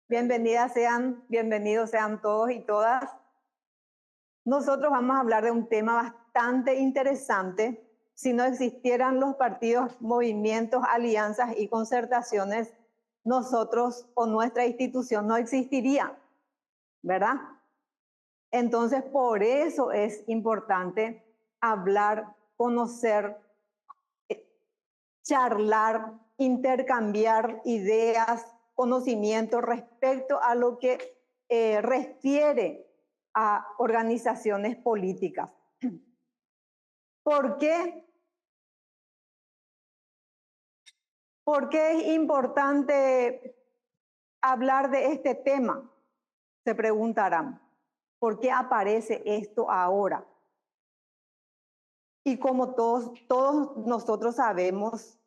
Bienvenidos sean todos y todas. Nosotros vamos a hablar de un tema bastante interesante. Si no existieran los partidos, movimientos, alianzas y concertaciones, nosotros o nuestra institución no existiría, ¿verdad? Entonces, por eso es importante hablar, conocer, charlar, intercambiar ideas, conocimientos respecto a lo que refiere a organizaciones políticas. ¿Por qué? ¿Por qué es importante hablar de este tema? Se preguntarán. ¿Por qué aparece esto ahora? Y como todos nosotros sabemos,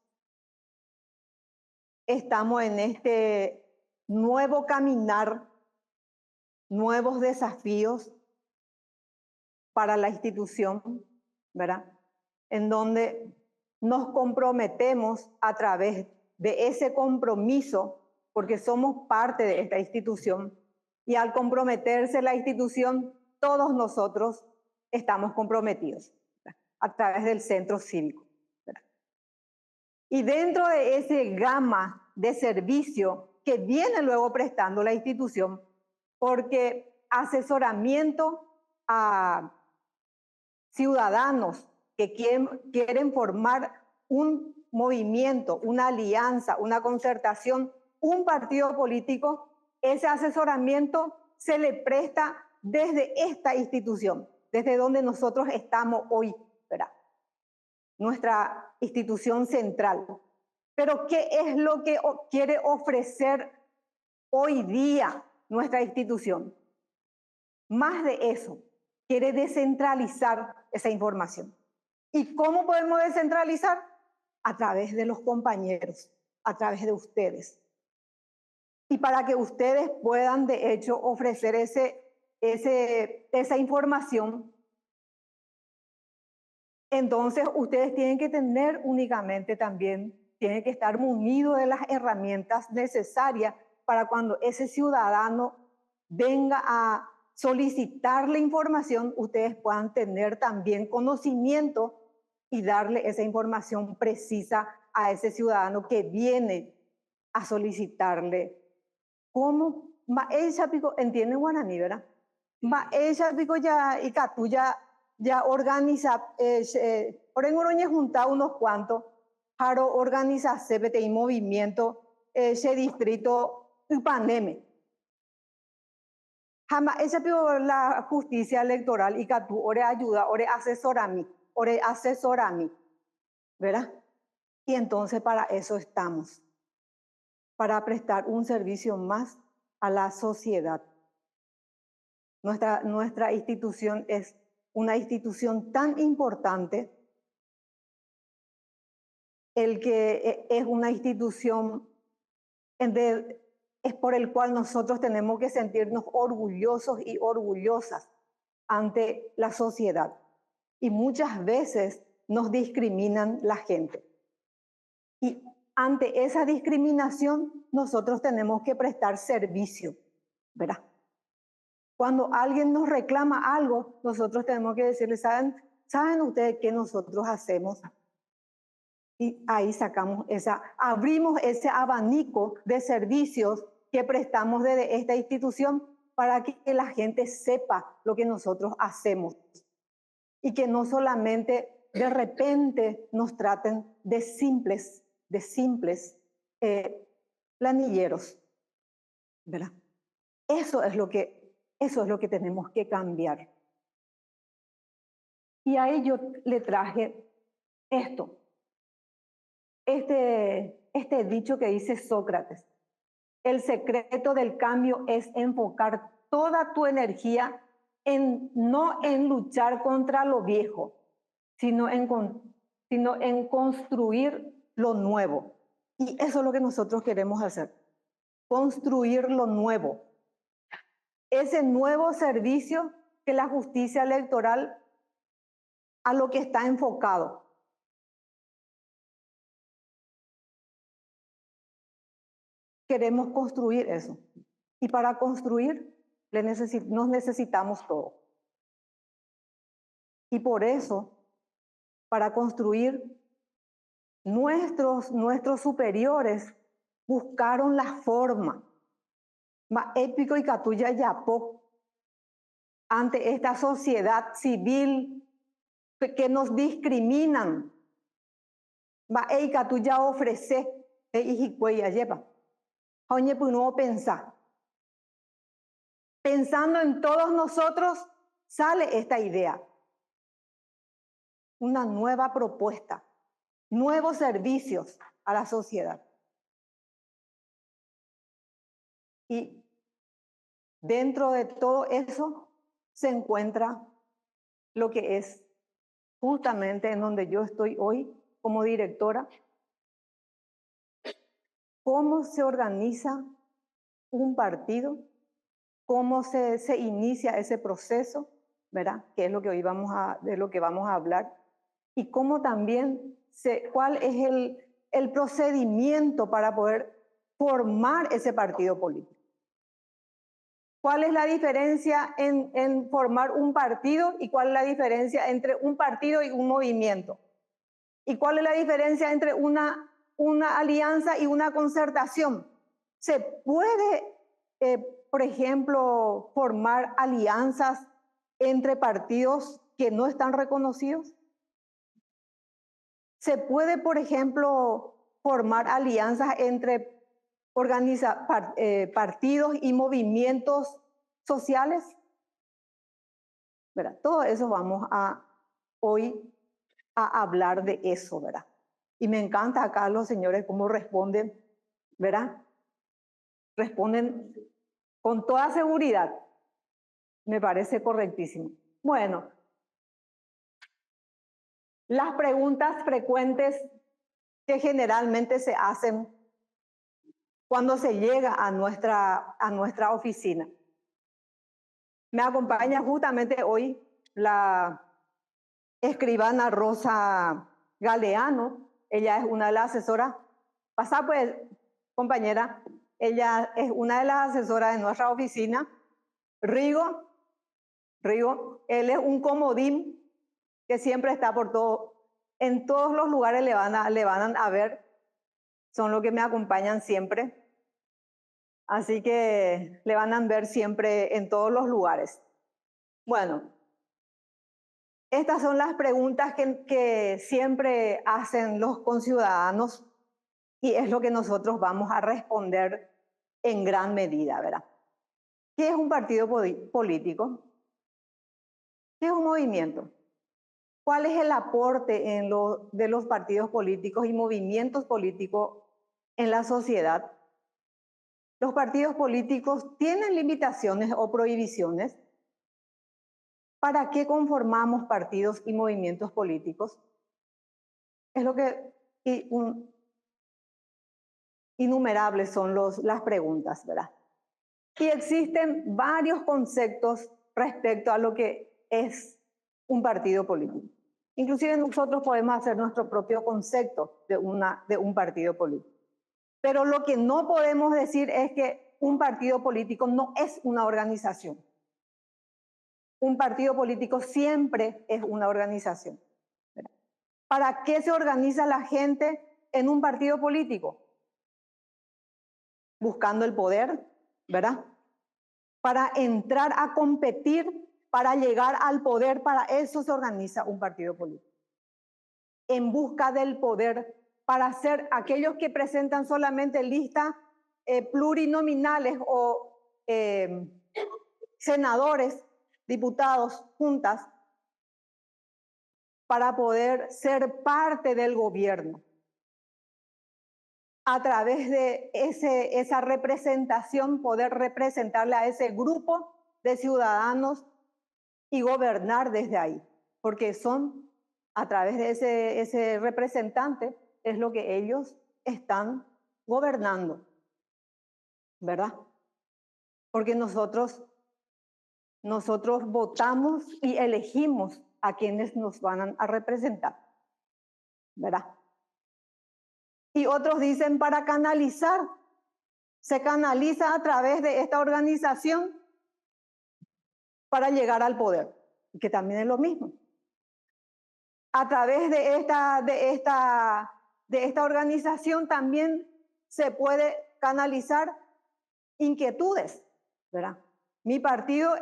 estamos en este nuevo caminar, nuevos desafíos para la institución, ¿verdad? En donde nos comprometemos a través de ese compromiso, porque somos parte de esta institución, y al comprometerse la institución, todos nosotros estamos comprometidos, ¿verdad? A través del centro cívico, ¿verdad? Y dentro de ese gama de servicio que viene luego prestando la institución, porque asesoramiento a ciudadanos que quieren formar un movimiento, una alianza, una concertación, un partido político, ese asesoramiento se le presta desde esta institución, desde donde nosotros estamos hoy, ¿verdad? Nuestra institución central. Pero ¿qué es lo que quiere ofrecer hoy día nuestra institución? Más de eso, quiere descentralizar esa información. ¿Y cómo podemos descentralizar? A través de los compañeros, a través de ustedes. Y para que ustedes puedan, de hecho, ofrecer esa información, entonces ustedes tienen que tener únicamente también, tienen que estar munidos de las herramientas necesarias para cuando ese ciudadano venga a solicitar la información, ustedes puedan tener también conocimiento y darle esa información precisa a ese ciudadano que viene a solicitarle. ¿Cómo? Ella pico, entiende guaraní, ¿verdad? Ella pico ya y catu ya organiza, por en Oroña junta unos cuantos, Jaro organiza CPT y movimiento, ese distrito Upaneme. Jamás, esa pido la justicia electoral y catu, ore ayuda, ore asesora a mí, ¿verdad? Y entonces para eso estamos, para prestar un servicio más a la sociedad. Nuestra institución es una institución tan importante, el que es una institución es por el cual nosotros tenemos que sentirnos orgullosos y orgullosas ante la sociedad. Y muchas veces nos discriminan la gente. Y ante esa discriminación, nosotros tenemos que prestar servicio, ¿verdad? Cuando alguien nos reclama algo, nosotros tenemos que decirle, ¿saben ustedes qué nosotros hacemos? Y ahí abrimos ese abanico de servicios que prestamos desde esta institución para que la gente sepa lo que nosotros hacemos. Y que no solamente de repente nos traten de simples planilleros, ¿verdad? Eso es lo que tenemos que cambiar. Y ahí yo le traje este dicho que dice Sócrates: el secreto del cambio es enfocar toda tu energía no en luchar contra lo viejo, sino en construir lo nuevo. Y eso es lo que nosotros queremos hacer, construir lo nuevo. Ese nuevo servicio que la justicia electoral a lo que está enfocado. Queremos construir eso. Y para construir nos necesitamos todo. Y por eso, para construir, nuestros superiores buscaron la forma más épico y catuya yapó ante esta sociedad civil que nos discriminan. Va ei catuya ofrece y lleva. Oye, pues no pensar. Pensando en todos nosotros, sale esta idea. Una nueva propuesta, nuevos servicios a la sociedad. Y dentro de todo eso se encuentra lo que es justamente en donde yo estoy hoy como directora. ¿Cómo se organiza un partido? ¿Cómo se inicia ese proceso? ¿Verdad? Que es lo que hoy vamos a hablar. Y cómo también, cuál es el procedimiento para poder formar ese partido político. ¿Cuál es la diferencia en formar un partido y cuál es la diferencia entre un partido y un movimiento? ¿Y cuál es la diferencia entre una alianza y una concertación? ¿Se puede, por ejemplo, formar alianzas entre partidos que no están reconocidos? ¿Se puede, por ejemplo, formar alianzas entre partidos y movimientos sociales? ¿Verdad? Todo eso vamos hoy a hablar de eso, ¿verdad? Y me encanta acá los señores cómo responden, ¿verdad? Responden con toda seguridad. Me parece correctísimo. Bueno, las preguntas frecuentes que generalmente se hacen cuando se llega a nuestra oficina. Me acompaña justamente hoy la escribana Rosa Galeano. Ella es una de las asesoras. Pasá pues, compañera. Ella es una de las asesoras de nuestra oficina. Rigo, él es un comodín que siempre está por todo. En todos los lugares le van a ver. Son los que me acompañan siempre. Así que le van a ver siempre en todos los lugares. Bueno, estas son las preguntas que siempre hacen los conciudadanos y es lo que nosotros vamos a responder en gran medida, ¿verdad? ¿Qué es un partido político? ¿Qué es un movimiento? ¿Cuál es el aporte de los partidos políticos y movimientos políticos en la sociedad? ¿Los partidos políticos tienen limitaciones o prohibiciones? ¿Para qué conformamos partidos y movimientos políticos? Es lo que innumerables son las preguntas, ¿verdad? Y existen varios conceptos respecto a lo que es un partido político. Inclusive nosotros podemos hacer nuestro propio concepto de un partido político. Pero lo que no podemos decir es que un partido político no es una organización. Un partido político siempre es una organización, ¿verdad? ¿Para qué se organiza la gente en un partido político? Buscando el poder, ¿verdad? Para entrar a competir, para llegar al poder, para eso se organiza un partido político. En busca del poder, para ser aquellos que presentan solamente listas plurinominales o senadores, diputados, juntas, para poder ser parte del gobierno. A través de esa representación, poder representarle a ese grupo de ciudadanos y gobernar desde ahí. Porque son, a través de ese representante, es lo que ellos están gobernando, ¿verdad? Porque nosotros votamos y elegimos a quienes nos van a representar, ¿verdad? Y otros dicen para canalizar se canaliza a través de esta organización para llegar al poder, que también es lo mismo. A través de esta organización también se puede canalizar inquietudes, ¿verdad? Mi partido,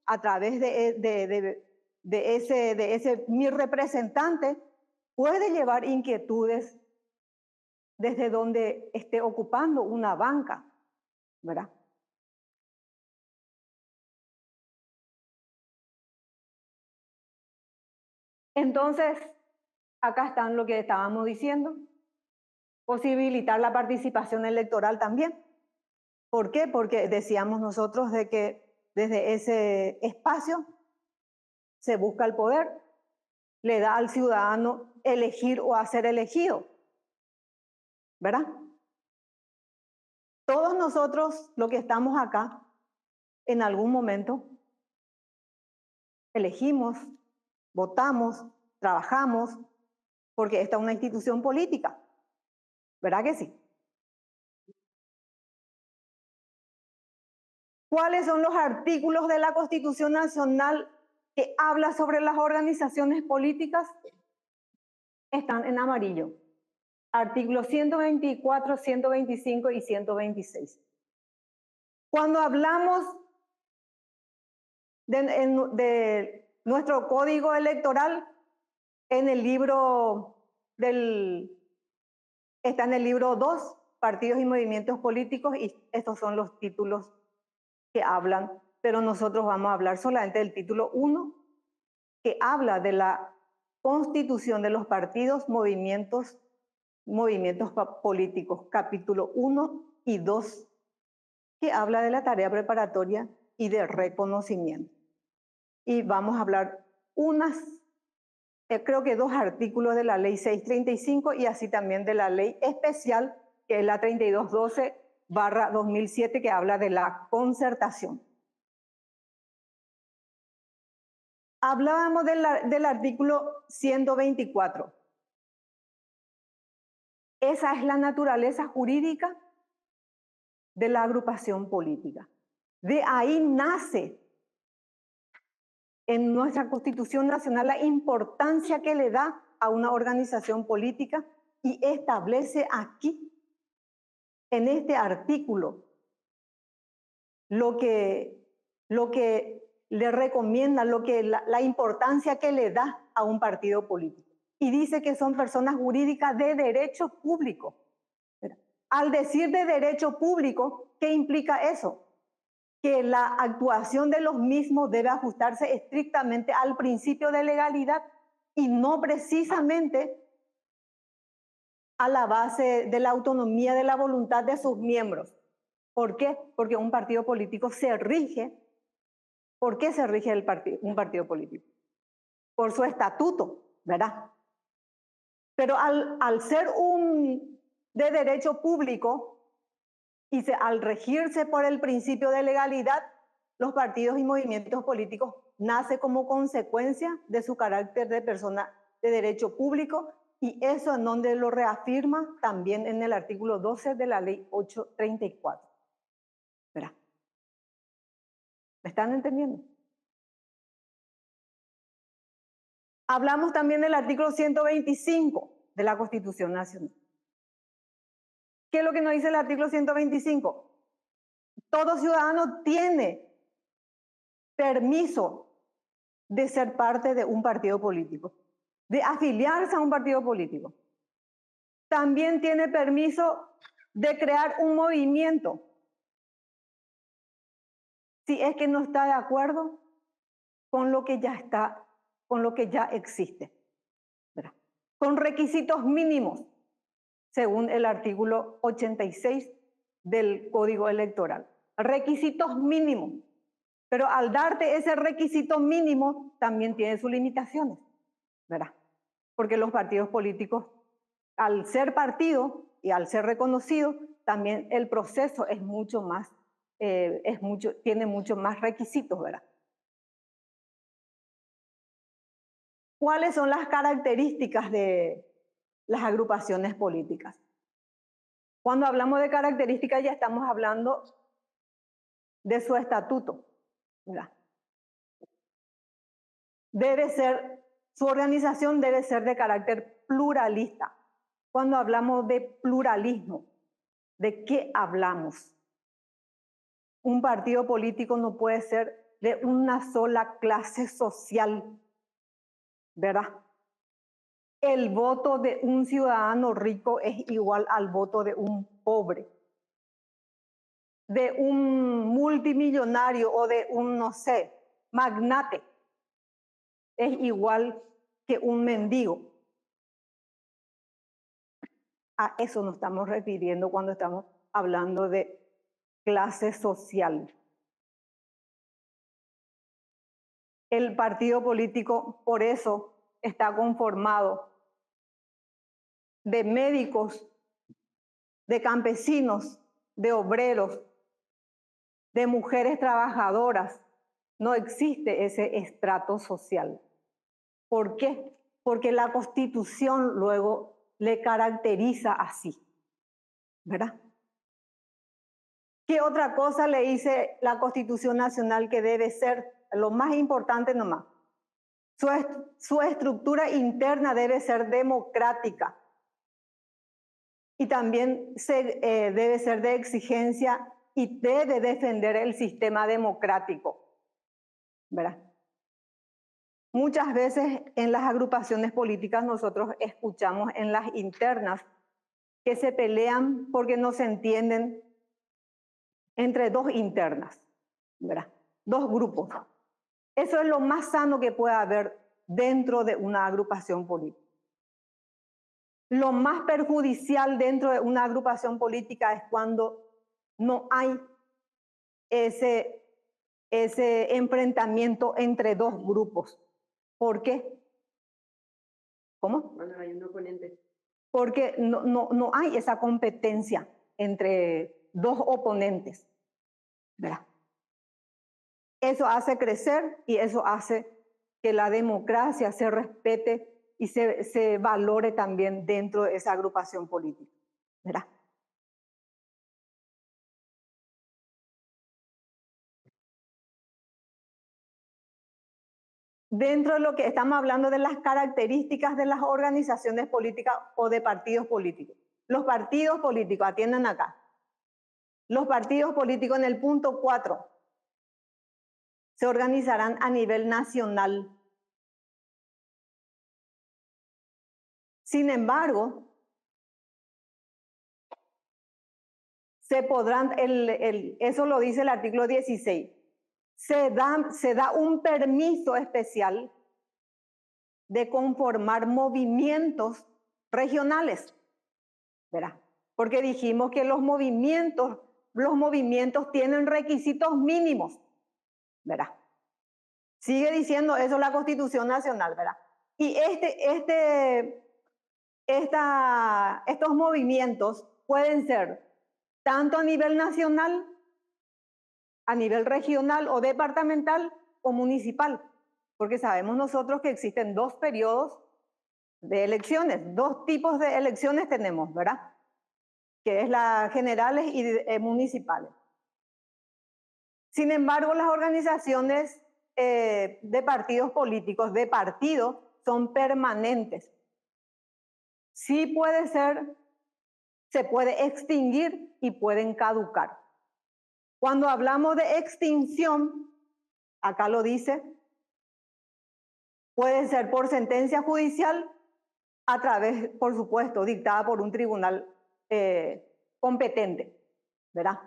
a través de ese mi representante, puede llevar inquietudes desde donde esté ocupando una banca, ¿verdad? Entonces, acá están lo que estábamos diciendo, posibilitar la participación electoral también. ¿Por qué? Porque decíamos nosotros de que desde ese espacio se busca el poder, le da al ciudadano elegir o a ser elegido, ¿verdad? Todos nosotros, los que estamos acá, en algún momento elegimos, votamos, trabajamos, porque esta es una institución política, ¿verdad que sí? ¿Cuáles son los artículos de la Constitución Nacional que habla sobre las organizaciones políticas? Están en amarillo. Artículos 124, 125 y 126. Cuando hablamos de nuestro código electoral, en el libro está en el libro 2, Partidos y Movimientos Políticos, y estos son los títulos que hablan, pero nosotros vamos a hablar solamente del título 1, que habla de la constitución de los partidos, movimientos políticos, capítulo 1 y 2, que habla de la tarea preparatoria y de reconocimiento. Y vamos a hablar creo que 2 artículos de la ley 635 y así también de la ley especial, que es la 3212/2007, que habla de la concertación. Hablábamos del artículo 124. Esa es la naturaleza jurídica de la agrupación política. De ahí nace en nuestra Constitución Nacional la importancia que le da a una organización política y establece aquí, en este artículo, lo que le recomienda, la importancia que le da a un partido político. Y dice que son personas jurídicas de derecho público. Al decir de derecho público, ¿qué implica eso? Que la actuación de los mismos debe ajustarse estrictamente al principio de legalidad y no precisamente a la base de la autonomía de la voluntad de sus miembros. ¿Por qué? Porque un partido político se rige. ¿Por qué se rige un partido político? Por su estatuto, ¿verdad? Pero al ser de derecho público y al regirse por el principio de legalidad, los partidos y movimientos políticos nacen como consecuencia de su carácter de persona de derecho público, y eso en donde lo reafirma también en el artículo 12 de la ley 834. ¿Verdad? ¿Me están entendiendo? Hablamos también del artículo 125 de la Constitución Nacional. ¿Qué es lo que nos dice el artículo 125? Todo ciudadano tiene permiso de ser parte de un partido político, de afiliarse a un partido político. También tiene permiso de crear un movimiento si es que no está de acuerdo con lo que ya existe, ¿verdad? Con requisitos mínimos, según el artículo 86 del Código Electoral. Requisitos mínimos. Pero al darte ese requisito mínimo, también tiene sus limitaciones, ¿verdad? Porque los partidos políticos, al ser partido y al ser reconocido, también el proceso es mucho más, tiene mucho más requisitos, ¿verdad? ¿Cuáles son las características de las agrupaciones políticas? Cuando hablamos de características ya estamos hablando de su estatuto, ¿verdad? Su organización debe ser de carácter pluralista. Cuando hablamos de pluralismo, ¿de qué hablamos? Un partido político no puede ser de una sola clase social, ¿verdad? El voto de un ciudadano rico es igual al voto de un pobre, de un multimillonario o de un, no sé, magnate. Es igual que un mendigo. A eso nos estamos refiriendo cuando estamos hablando de clase social. El partido político, por eso, está conformado de médicos, de campesinos, de obreros, de mujeres trabajadoras. No existe ese estrato social. ¿Por qué? Porque la Constitución luego le caracteriza así, ¿verdad? ¿Qué otra cosa le dice la Constitución Nacional que debe ser lo más importante nomás? Su estructura interna debe ser democrática y también debe ser de exigencia y debe defender el sistema democrático, ¿verdad? Muchas veces en las agrupaciones políticas nosotros escuchamos en las internas que se pelean porque no se entienden entre dos internas, ¿verdad? Dos grupos. Eso es lo más sano que puede haber dentro de una agrupación política. Lo más perjudicial dentro de una agrupación política es cuando no hay ese enfrentamiento entre dos grupos. ¿Por qué? ¿Cómo? Bueno, hay un oponente. Porque no hay esa competencia entre dos oponentes, ¿verdad? Eso hace crecer y eso hace que la democracia se respete y se valore también dentro de esa agrupación política, ¿verdad? Dentro de lo que estamos hablando de las características de las organizaciones políticas o de partidos políticos. Los partidos políticos, atiendan acá. Los partidos políticos en el punto 4 se organizarán a nivel nacional. Sin embargo, se podrán, eso lo dice el artículo 16, se da un permiso especial de conformar movimientos regionales, ¿verdad? Porque dijimos que los movimientos tienen requisitos mínimos, ¿verdad? Sigue diciendo eso la Constitución Nacional, ¿verdad? Y estos movimientos pueden ser tanto a nivel nacional, a nivel regional o departamental o municipal, porque sabemos nosotros que existen dos periodos de elecciones, dos tipos de elecciones tenemos, ¿verdad? Que es las generales y municipales. Sin embargo, las organizaciones de partidos políticos, de partido, son permanentes. Sí puede ser, se puede extinguir y pueden caducar. Cuando hablamos de extinción, acá lo dice, puede ser por sentencia judicial, a través, por supuesto, dictada por un tribunal competente, ¿verdad?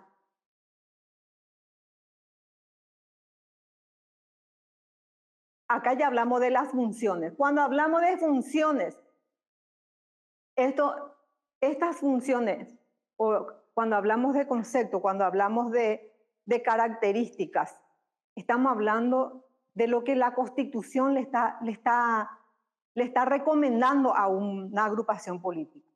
Acá ya hablamos de las funciones. Cuando hablamos de funciones, estas funciones, o cuando hablamos de concepto, cuando hablamos de características, estamos hablando de lo que la Constitución le está recomendando a una agrupación política.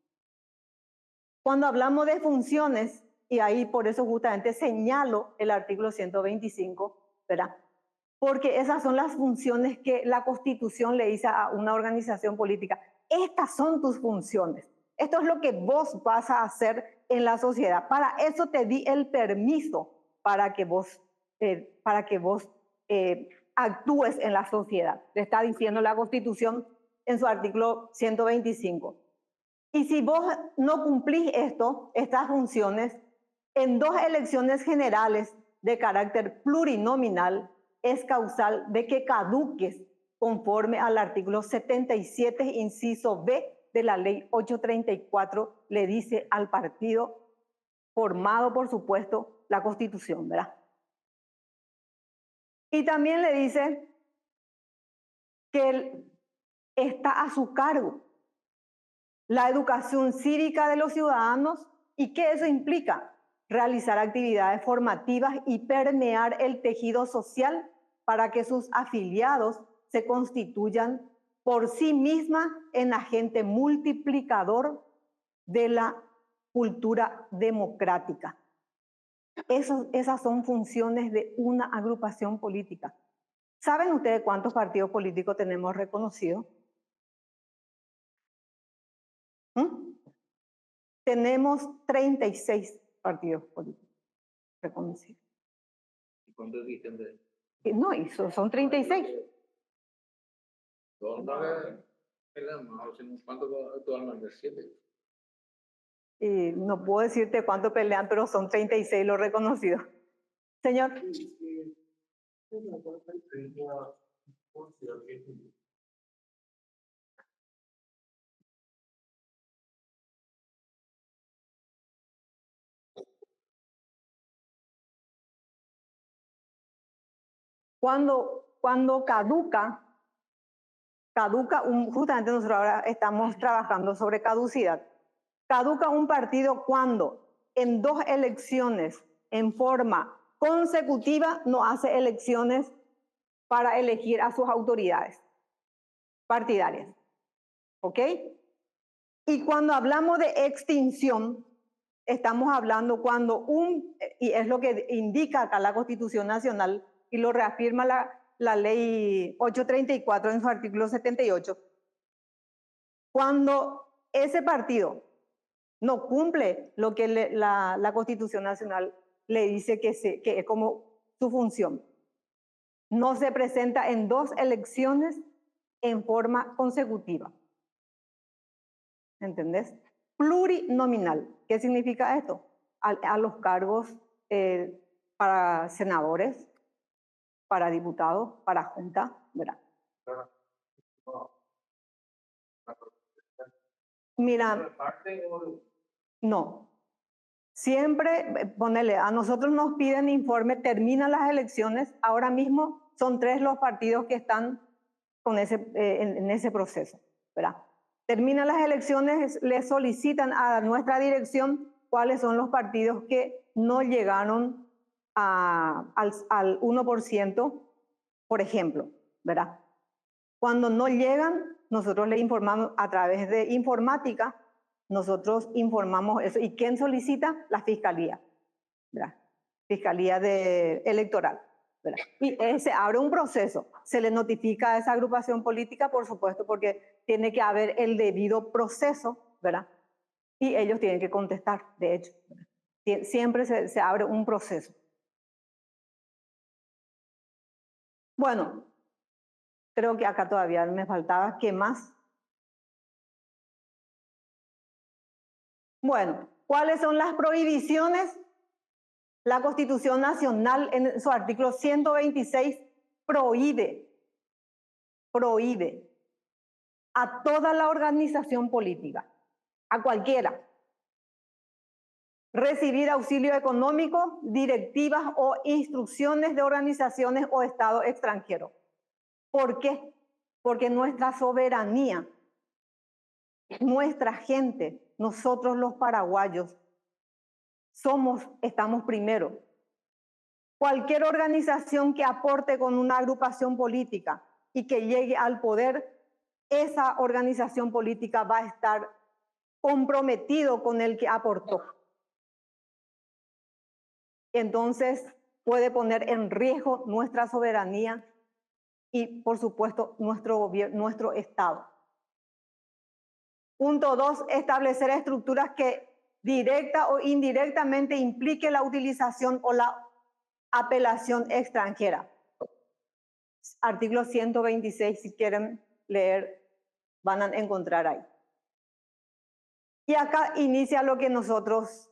Cuando hablamos de funciones, y ahí por eso justamente señalo el artículo 125, ¿verdad? Porque esas son las funciones que la Constitución le dice a una organización política. Estas son tus funciones. Esto es lo que vos vas a hacer en la sociedad. Para eso te di el permiso para que vos actúes en la sociedad. Le está diciendo la Constitución en su artículo 125. Y si vos no cumplís estas funciones, en 2 elecciones generales de carácter plurinominal, es causal de que caduques conforme al artículo 77, inciso B de la ley 834, le dice al partido formado, por supuesto, la Constitución, ¿verdad? Y también le dice que está a su cargo la educación cívica de los ciudadanos y que eso implica realizar actividades formativas y permear el tejido social para que sus afiliados se constituyan por sí mismas en agente multiplicador de la cultura democrática. Esas son funciones de una agrupación política. ¿Saben ustedes cuántos partidos políticos tenemos reconocidos? Tenemos 36 partidos políticos reconocidos. ¿Y cuántos existen de? No, son 36. ¿Cuántos actualmente? 7. No puedo decirte cuánto pelean, pero son 36 los reconocidos. Señor. Cuando caduca, justamente nosotros ahora estamos trabajando sobre caducidad. Caduca un partido cuando en 2 elecciones en forma consecutiva no hace elecciones para elegir a sus autoridades partidarias. ¿Ok? Y cuando hablamos de extinción, estamos hablando cuando y es lo que indica acá la Constitución Nacional y lo reafirma la ley 834 en su artículo 78, cuando ese partido no cumple lo que la Constitución Nacional le dice que es como su función, no se presenta en 2 elecciones en forma consecutiva. ¿Entendés? Plurinominal. ¿Qué significa esto? A los cargos para senadores, para diputados, para junta, ¿verdad? Mira, no. Siempre, ponele, a nosotros nos piden informe, terminan las elecciones, ahora mismo son 3 los partidos que están con en ese proceso, ¿verdad? Terminan las elecciones, le solicitan a nuestra dirección cuáles son los partidos que no llegaron al 1%, por ejemplo, ¿verdad? Cuando no llegan, nosotros le informamos a través de informática, nosotros informamos eso. ¿Y quién solicita? La Fiscalía, ¿verdad? Fiscalía Electoral, ¿verdad? Y se abre un proceso, se le notifica a esa agrupación política, por supuesto, porque tiene que haber el debido proceso, ¿verdad? Y ellos tienen que contestar, de hecho, ¿verdad? Siempre se abre un proceso. Bueno, creo que acá todavía me faltaba. ¿Qué más? Bueno, ¿cuáles son las prohibiciones? La Constitución Nacional en su artículo 126 prohíbe a toda la organización política, a cualquiera, recibir auxilio económico, directivas o instrucciones de organizaciones o Estado extranjero. ¿Por qué? Porque nuestra soberanía, nuestra gente, nosotros los paraguayos, estamos primero. Cualquier organización que aporte con una agrupación política y que llegue al poder, esa organización política va a estar comprometido con el que aportó. Entonces puede poner en riesgo nuestra soberanía y, por supuesto, nuestro Estado. Punto 2, establecer estructuras que directa o indirectamente implique la utilización o la apelación extranjera. Artículo 126, si quieren leer, van a encontrar ahí. Y acá inicia lo que a nosotros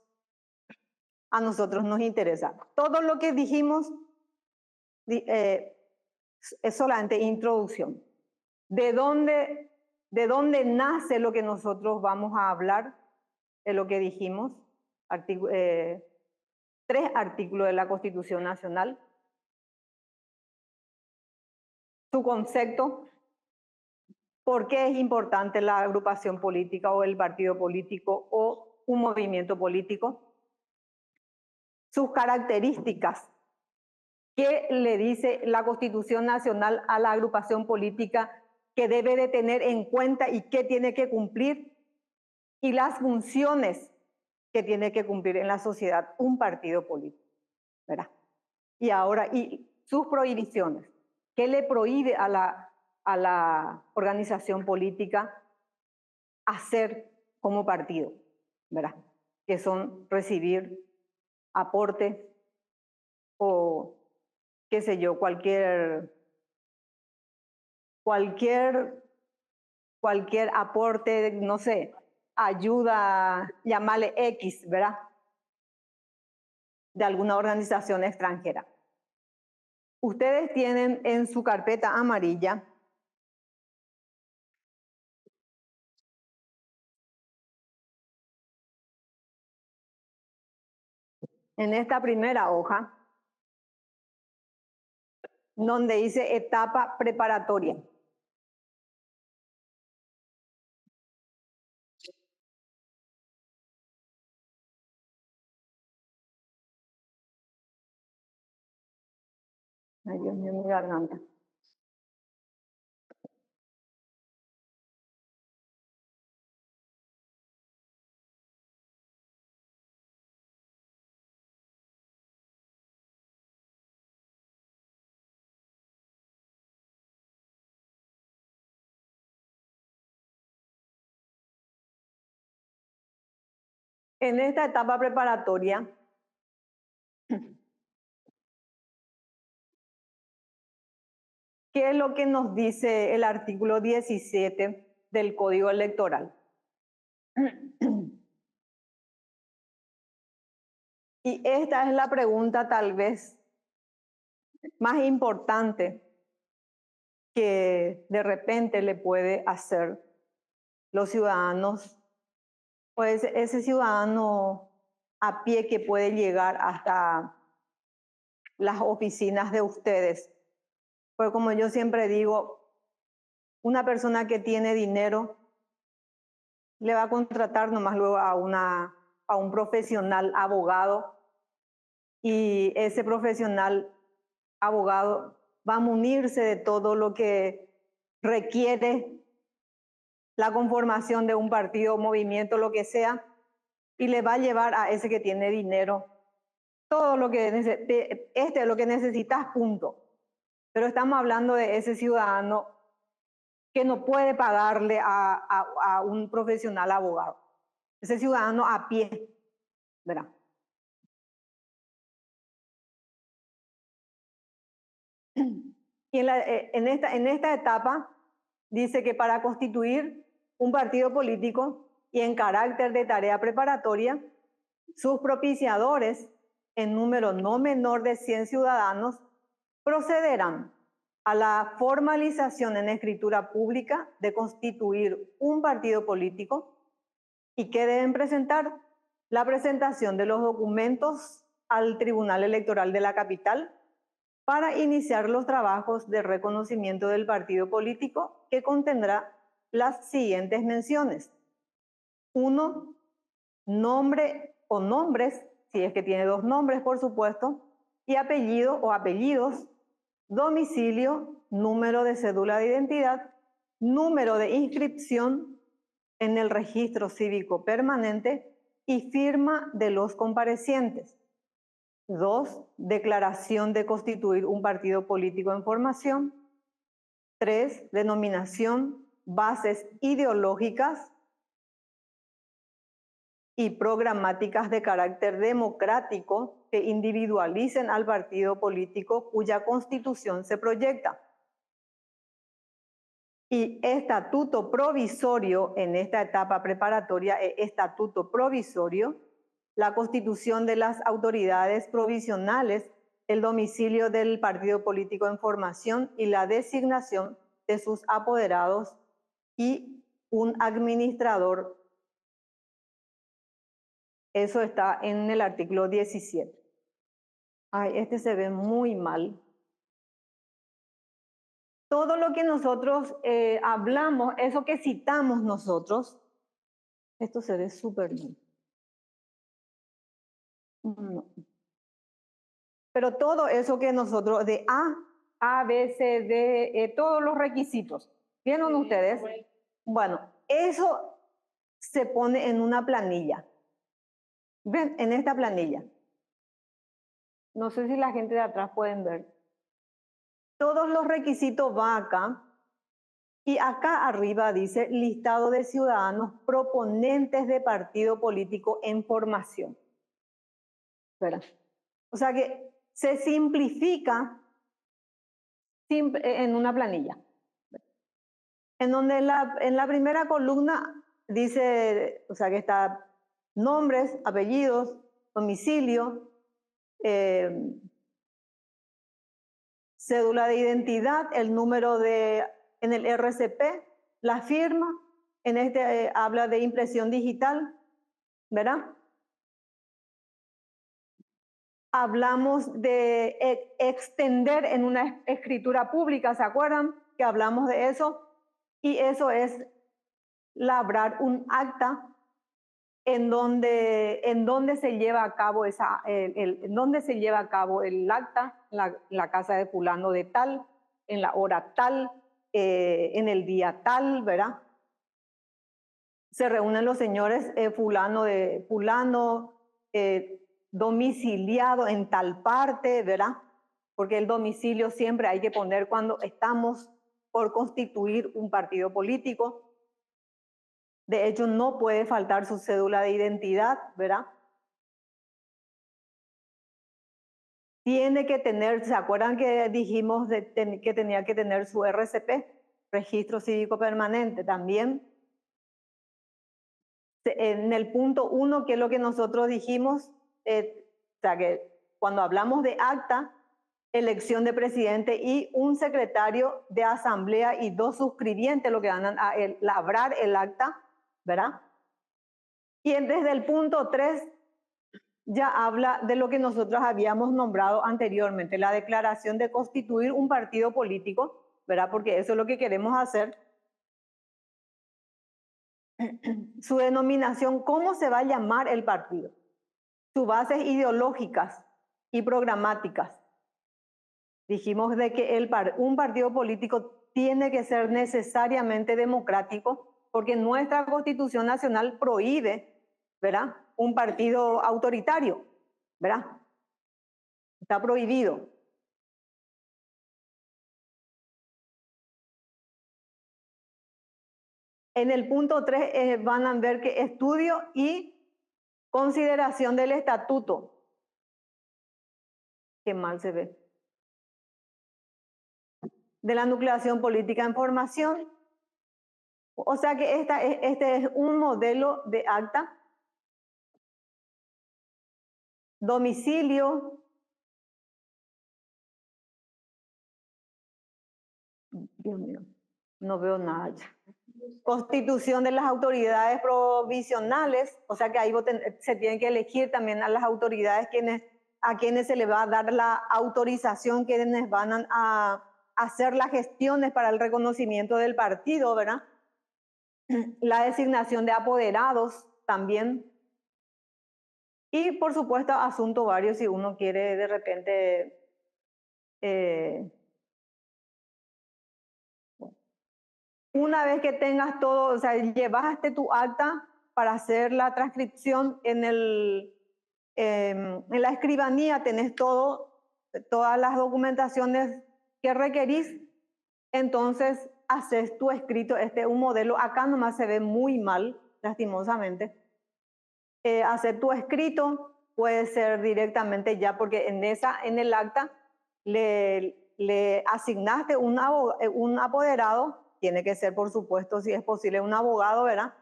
nos interesa. Todo lo que dijimos es solamente introducción. ¿De dónde nace lo que nosotros vamos a hablar? De lo que dijimos. 3 artículos de la Constitución Nacional. Su concepto. ¿Por qué es importante la agrupación política o el partido político o un movimiento político? Sus características. ¿Qué le dice la Constitución Nacional a la agrupación política que debe de tener en cuenta y qué tiene que cumplir? Y las funciones que tiene que cumplir en la sociedad un partido político, ¿verdad? Y ahora, y sus prohibiciones. ¿Qué le prohíbe a la organización política hacer como partido, ¿verdad? Que son recibir aportes o qué sé yo, cualquier aporte, no sé, ayuda, llamarle X, ¿verdad? De alguna organización extranjera. Ustedes tienen en su carpeta amarilla en esta primera hoja donde dice etapa preparatoria. Ay, Dios mío, mi garganta. En esta etapa preparatoria, ¿qué es lo que nos dice el artículo 17 del Código Electoral? Y esta es la pregunta tal vez más importante que de repente le puede hacer los ciudadanos, o ese ciudadano a pie que puede llegar hasta las oficinas de ustedes. Porque como yo siempre digo, una persona que tiene dinero le va a contratar nomás luego a un profesional abogado, y ese profesional abogado va a munirse de todo lo que requiere la conformación de un partido, movimiento, lo que sea, y le va a llevar a ese que tiene dinero todo lo que este es lo que necesitas, punto. Pero estamos hablando de ese ciudadano que no puede pagarle a un profesional abogado. Ese ciudadano a pie, ¿verdad? Y en esta etapa dice que para constituir un partido político y en carácter de tarea preparatoria, sus propiciadores, en número no menor de 100 ciudadanos, procederán a la formalización en escritura pública de constituir un partido político y que deben presentar la presentación de los documentos al Tribunal Electoral de la capital para iniciar los trabajos de reconocimiento del partido político, que contendrá las siguientes menciones. 1. Nombre o nombres, si es que tiene 2 nombres, por supuesto, y apellido o apellidos, domicilio, número de cédula de identidad, número de inscripción en el registro cívico permanente y firma de los comparecientes. 2. Declaración de constituir un partido político en formación. 3. Denominación, bases ideológicas y programáticas de carácter democrático que individualicen al partido político cuya constitución se proyecta. Y estatuto provisorio, en esta etapa preparatoria, estatuto provisorio, la constitución de las autoridades provisionales, el domicilio del partido político en formación y la designación de sus apoderados y un administrador. Eso está en el artículo 17. Ay, este se ve muy mal. Todo lo que nosotros hablamos, eso que citamos nosotros, esto se ve súper bien. No. Pero todo eso que nosotros, de A, B, C, D, todos los requisitos, ¿vieron ustedes? Bueno, eso se pone en una planilla. ¿Ven? En esta planilla. No sé si la gente de atrás pueden ver. Todos los requisitos van acá. Y acá arriba dice listado de ciudadanos proponentes de partido político en formación. ¿Verdad? O sea que se simplifica en una planilla. En donde en la primera columna dice, o sea que está nombres, apellidos, domicilio, cédula de identidad, el número en el RCP, la firma, en este habla de impresión digital, ¿verdad? Hablamos de extender en una escritura pública, ¿se acuerdan? Que hablamos de eso. Y eso es labrar un acta en donde se lleva a cabo en donde se lleva a cabo el acta, la casa de fulano de tal, en la hora tal, en el día tal, ¿verdad? Se reúnen los señores fulano de fulano, domiciliado en tal parte, ¿verdad? Porque el domicilio siempre hay que poner cuando estamos por constituir un partido político. De hecho, no puede faltar su cédula de identidad, ¿verdad? Tiene que tener, ¿se acuerdan que dijimos que tenía que tener su RCP, registro cívico permanente? También en el punto 1, que es lo que nosotros dijimos, o sea que cuando hablamos de acta, elección de presidente y un secretario de asamblea y 2 suscribientes, lo que van a labrar el acta, ¿verdad? Y desde el punto 3 ya habla de lo que nosotros habíamos nombrado anteriormente, la declaración de constituir un partido político, ¿verdad? Porque eso es lo que queremos hacer. Su denominación, ¿cómo se va a llamar el partido? Sus bases ideológicas y programáticas. Dijimos de que un partido político tiene que ser necesariamente democrático porque nuestra Constitución Nacional prohíbe, ¿verdad?, un partido autoritario, ¿verdad? Está prohibido. En el punto 3 van a ver que estudio y consideración del estatuto. Qué mal se ve. De la nucleación política en formación. O sea que este es un modelo de acta. Domicilio. Dios mío, no veo nada ya. Constitución de las autoridades provisionales, o sea que ahí se tiene que elegir también a las autoridades a quienes se les va a dar la autorización, quienes van a hacer las gestiones para el reconocimiento del partido, ¿verdad? La designación de apoderados también. Y por supuesto, asunto varios si uno quiere de repente una vez que tengas todo, o sea, llevaste tu acta para hacer la transcripción en la escribanía, tenés todas las documentaciones que requerís, entonces haces tu escrito, un modelo, acá nomás se ve muy mal, lastimosamente, hacer tu escrito, puede ser directamente ya, porque en el acta le asignaste un apoderado, tiene que ser, por supuesto, si es posible, un abogado, ¿verdad?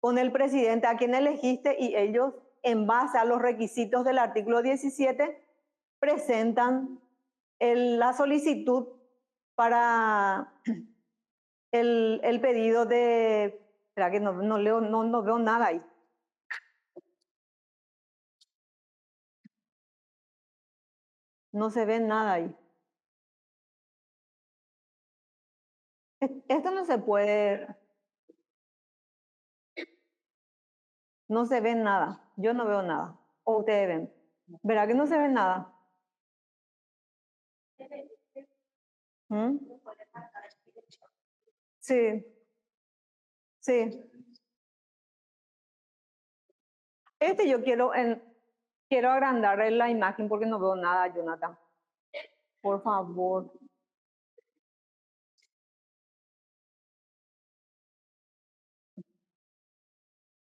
Con el presidente a quien elegiste, y ellos, en base a los requisitos del artículo 17, presentan la solicitud para el pedido de... Espera que no leo, no veo nada ahí. No se ve nada ahí. Esto no se puede, no se ve nada. Yo no veo nada. O ustedes ven. ¿Verdad que no se ve nada? ¿Mm? Sí, sí. Yo quiero agrandar la imagen porque no veo nada, Jonathan. Por favor.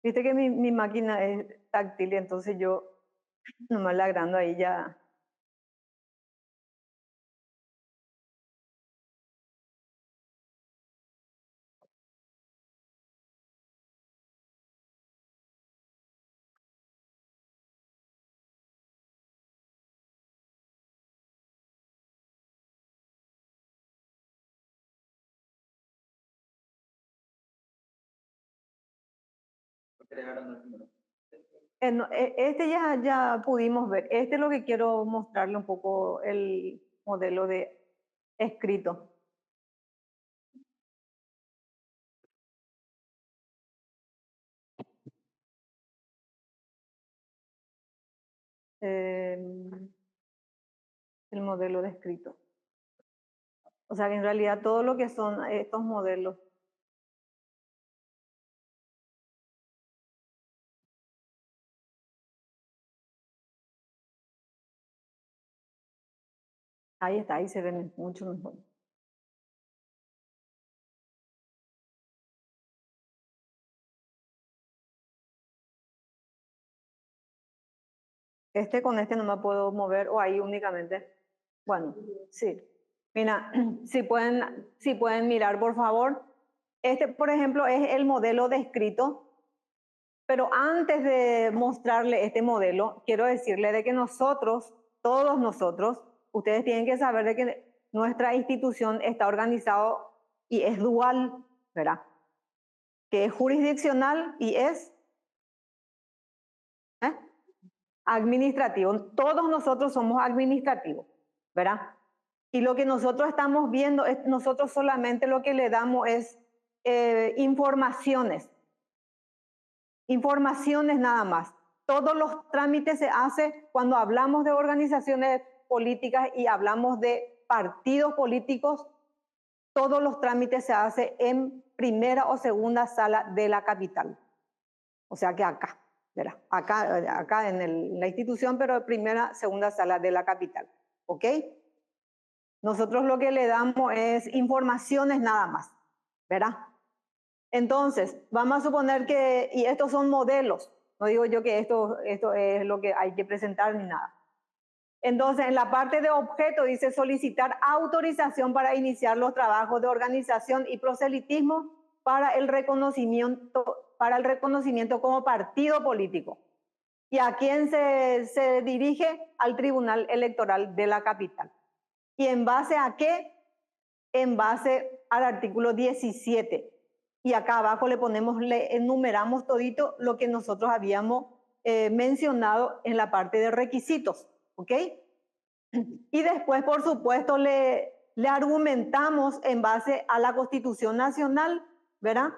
Viste que mi máquina es táctil, entonces yo nomás la agrando ahí ya. Ya pudimos ver. Este es lo que quiero mostrarle un poco el modelo de escrito. El modelo de escrito. O sea que en realidad todo lo que son estos modelos. Ahí está, ahí se ven mucho mejor. Con este no me puedo mover, o ahí únicamente. Bueno, sí. Mira, si pueden mirar, por favor. Por ejemplo, es el modelo descrito. Pero antes de mostrarle este modelo, quiero decirle de que nosotros, todos nosotros, ustedes tienen que saber de que nuestra institución está organizado y es dual, ¿verdad? Que es jurisdiccional y es administrativo. Todos nosotros somos administrativos, ¿verdad? Y lo que nosotros estamos viendo es, nosotros solamente lo que le damos es informaciones nada más. Todos los trámites se hacen cuando hablamos de organizaciones políticas y hablamos de partidos políticos. Todos los trámites se hacen en primera o segunda sala de la capital. O sea que acá, ¿verdad? Acá en la institución, pero primera, segunda sala de la capital. ¿Ok? Nosotros lo que le damos es informaciones nada más, ¿verdad? Entonces, vamos a suponer que, y estos son modelos, no digo yo que esto es lo que hay que presentar ni nada. Entonces, en la parte de objeto dice solicitar autorización para iniciar los trabajos de organización y proselitismo para el reconocimiento como partido político. ¿Y a quién se dirige? Al Tribunal Electoral de la capital. ¿Y en base a qué? En base al artículo 17. Y acá abajo le enumeramos todito lo que nosotros habíamos mencionado en la parte de requisitos, ¿ok? Y después, por supuesto, le argumentamos en base a la Constitución Nacional, ¿verdad?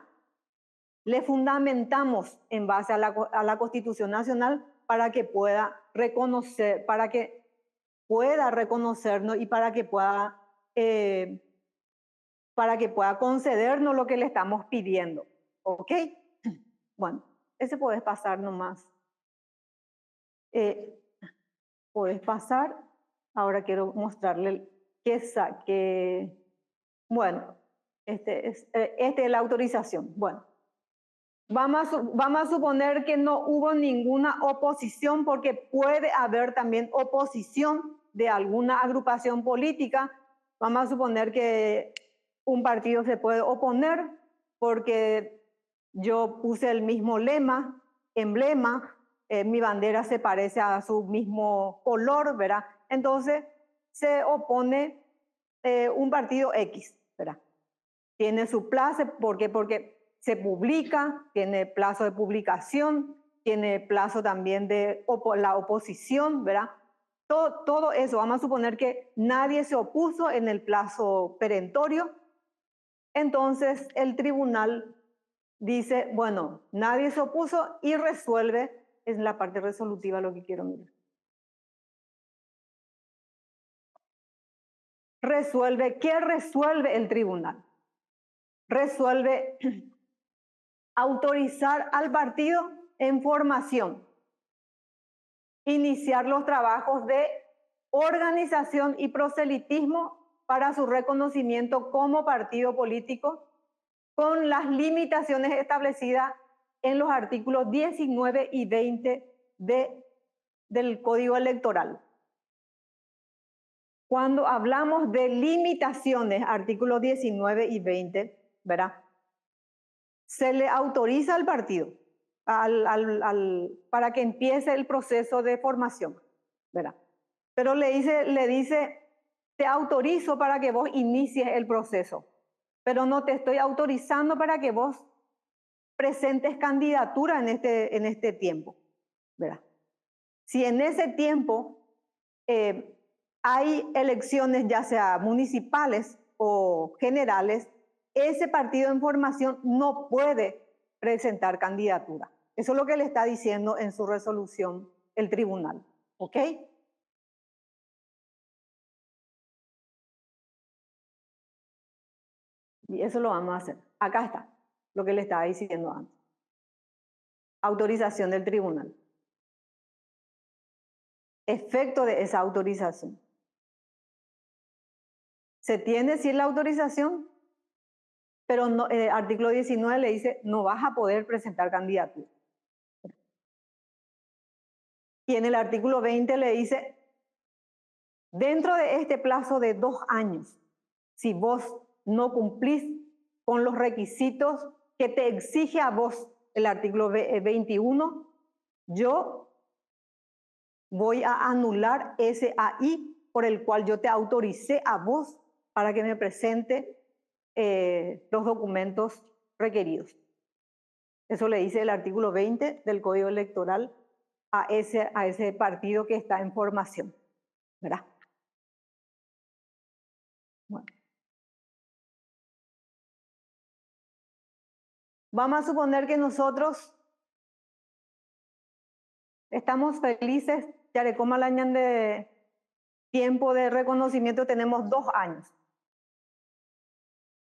Le fundamentamos en base a la Constitución Nacional para que pueda reconocernos y para que pueda concedernos lo que le estamos pidiendo. ¿Ok? Bueno, ese puedes pasar nomás. Puedes pasar. Ahora quiero mostrarle bueno, esta es la autorización. Bueno, Vamos a suponer que no hubo ninguna oposición, porque puede haber también oposición de alguna agrupación política. Vamos a suponer que un partido se puede oponer porque yo puse el mismo lema, emblema, mi bandera se parece a su mismo color, ¿verdad? Entonces se opone un partido X, ¿verdad? Tiene su plazo, ¿por qué? Porque se publica, tiene plazo de publicación, tiene plazo también de la oposición, ¿verdad? Todo eso, vamos a suponer que nadie se opuso en el plazo perentorio, entonces el tribunal dice, bueno, nadie se opuso y resuelve, es la parte resolutiva lo que quiero mirar. Resuelve, ¿qué resuelve el tribunal? Resuelve autorizar al partido en formación, iniciar los trabajos de organización y proselitismo para su reconocimiento como partido político con las limitaciones establecidas en los artículos 19 y 20 del Código Electoral. Cuando hablamos de limitaciones, artículos 19 y 20, ¿verdad? Se le autoriza al partido para que empiece el proceso de formación, ¿verdad? Pero le dice, te autorizo para que vos inicies el proceso, pero no te estoy autorizando para que vos presentes candidatura en este tiempo, ¿verdad? Si en ese tiempo hay elecciones ya sea municipales o generales, ese partido en formación no puede presentar candidatura. Eso es lo que le está diciendo en su resolución el tribunal, ¿ok? Y eso lo vamos a hacer. Acá está lo que le estaba diciendo antes. Autorización del tribunal. Efecto de esa autorización. Se tiene sí la autorización, pero no, artículo 19 le dice, no vas a poder presentar candidatura. Y en el artículo 20 le dice, dentro de este plazo de 2 años, si vos no cumplís con los requisitos que te exige a vos el artículo 21, yo voy a anular ese AI por el cual yo te autoricé a vos para que me presente los documentos requeridos. Eso le dice el artículo 20 del Código Electoral a ese partido que está en formación, ¿verdad? Bueno. Vamos a suponer que nosotros estamos felices, Yarecoma Malañan, de tiempo de reconocimiento tenemos 2 años.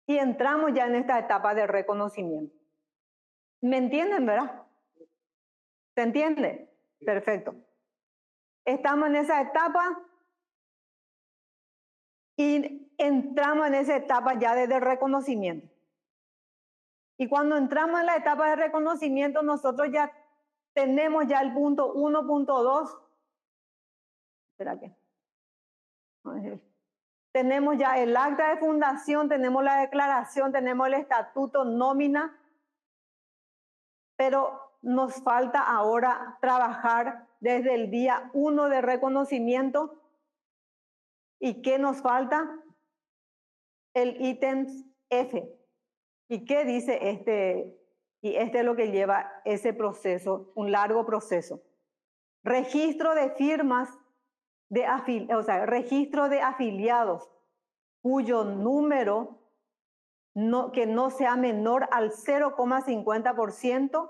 Y entramos ya en esta etapa de reconocimiento. ¿Me entienden, verdad? ¿Se entiende? Perfecto. Estamos en esa etapa y entramos en esa etapa ya de reconocimiento. Y cuando entramos en la etapa de reconocimiento, nosotros ya tenemos ya el punto 1.2. ¿Será que? Tenemos ya el acta de fundación, tenemos la declaración, tenemos el estatuto, nómina, pero nos falta ahora trabajar desde el día 1 de reconocimiento. ¿Y qué nos falta? El ítem F. ¿Y qué dice este? Y este es lo que lleva ese proceso, un largo proceso. Registro de firmas, registro de afiliados cuyo número que no sea menor al 0,50%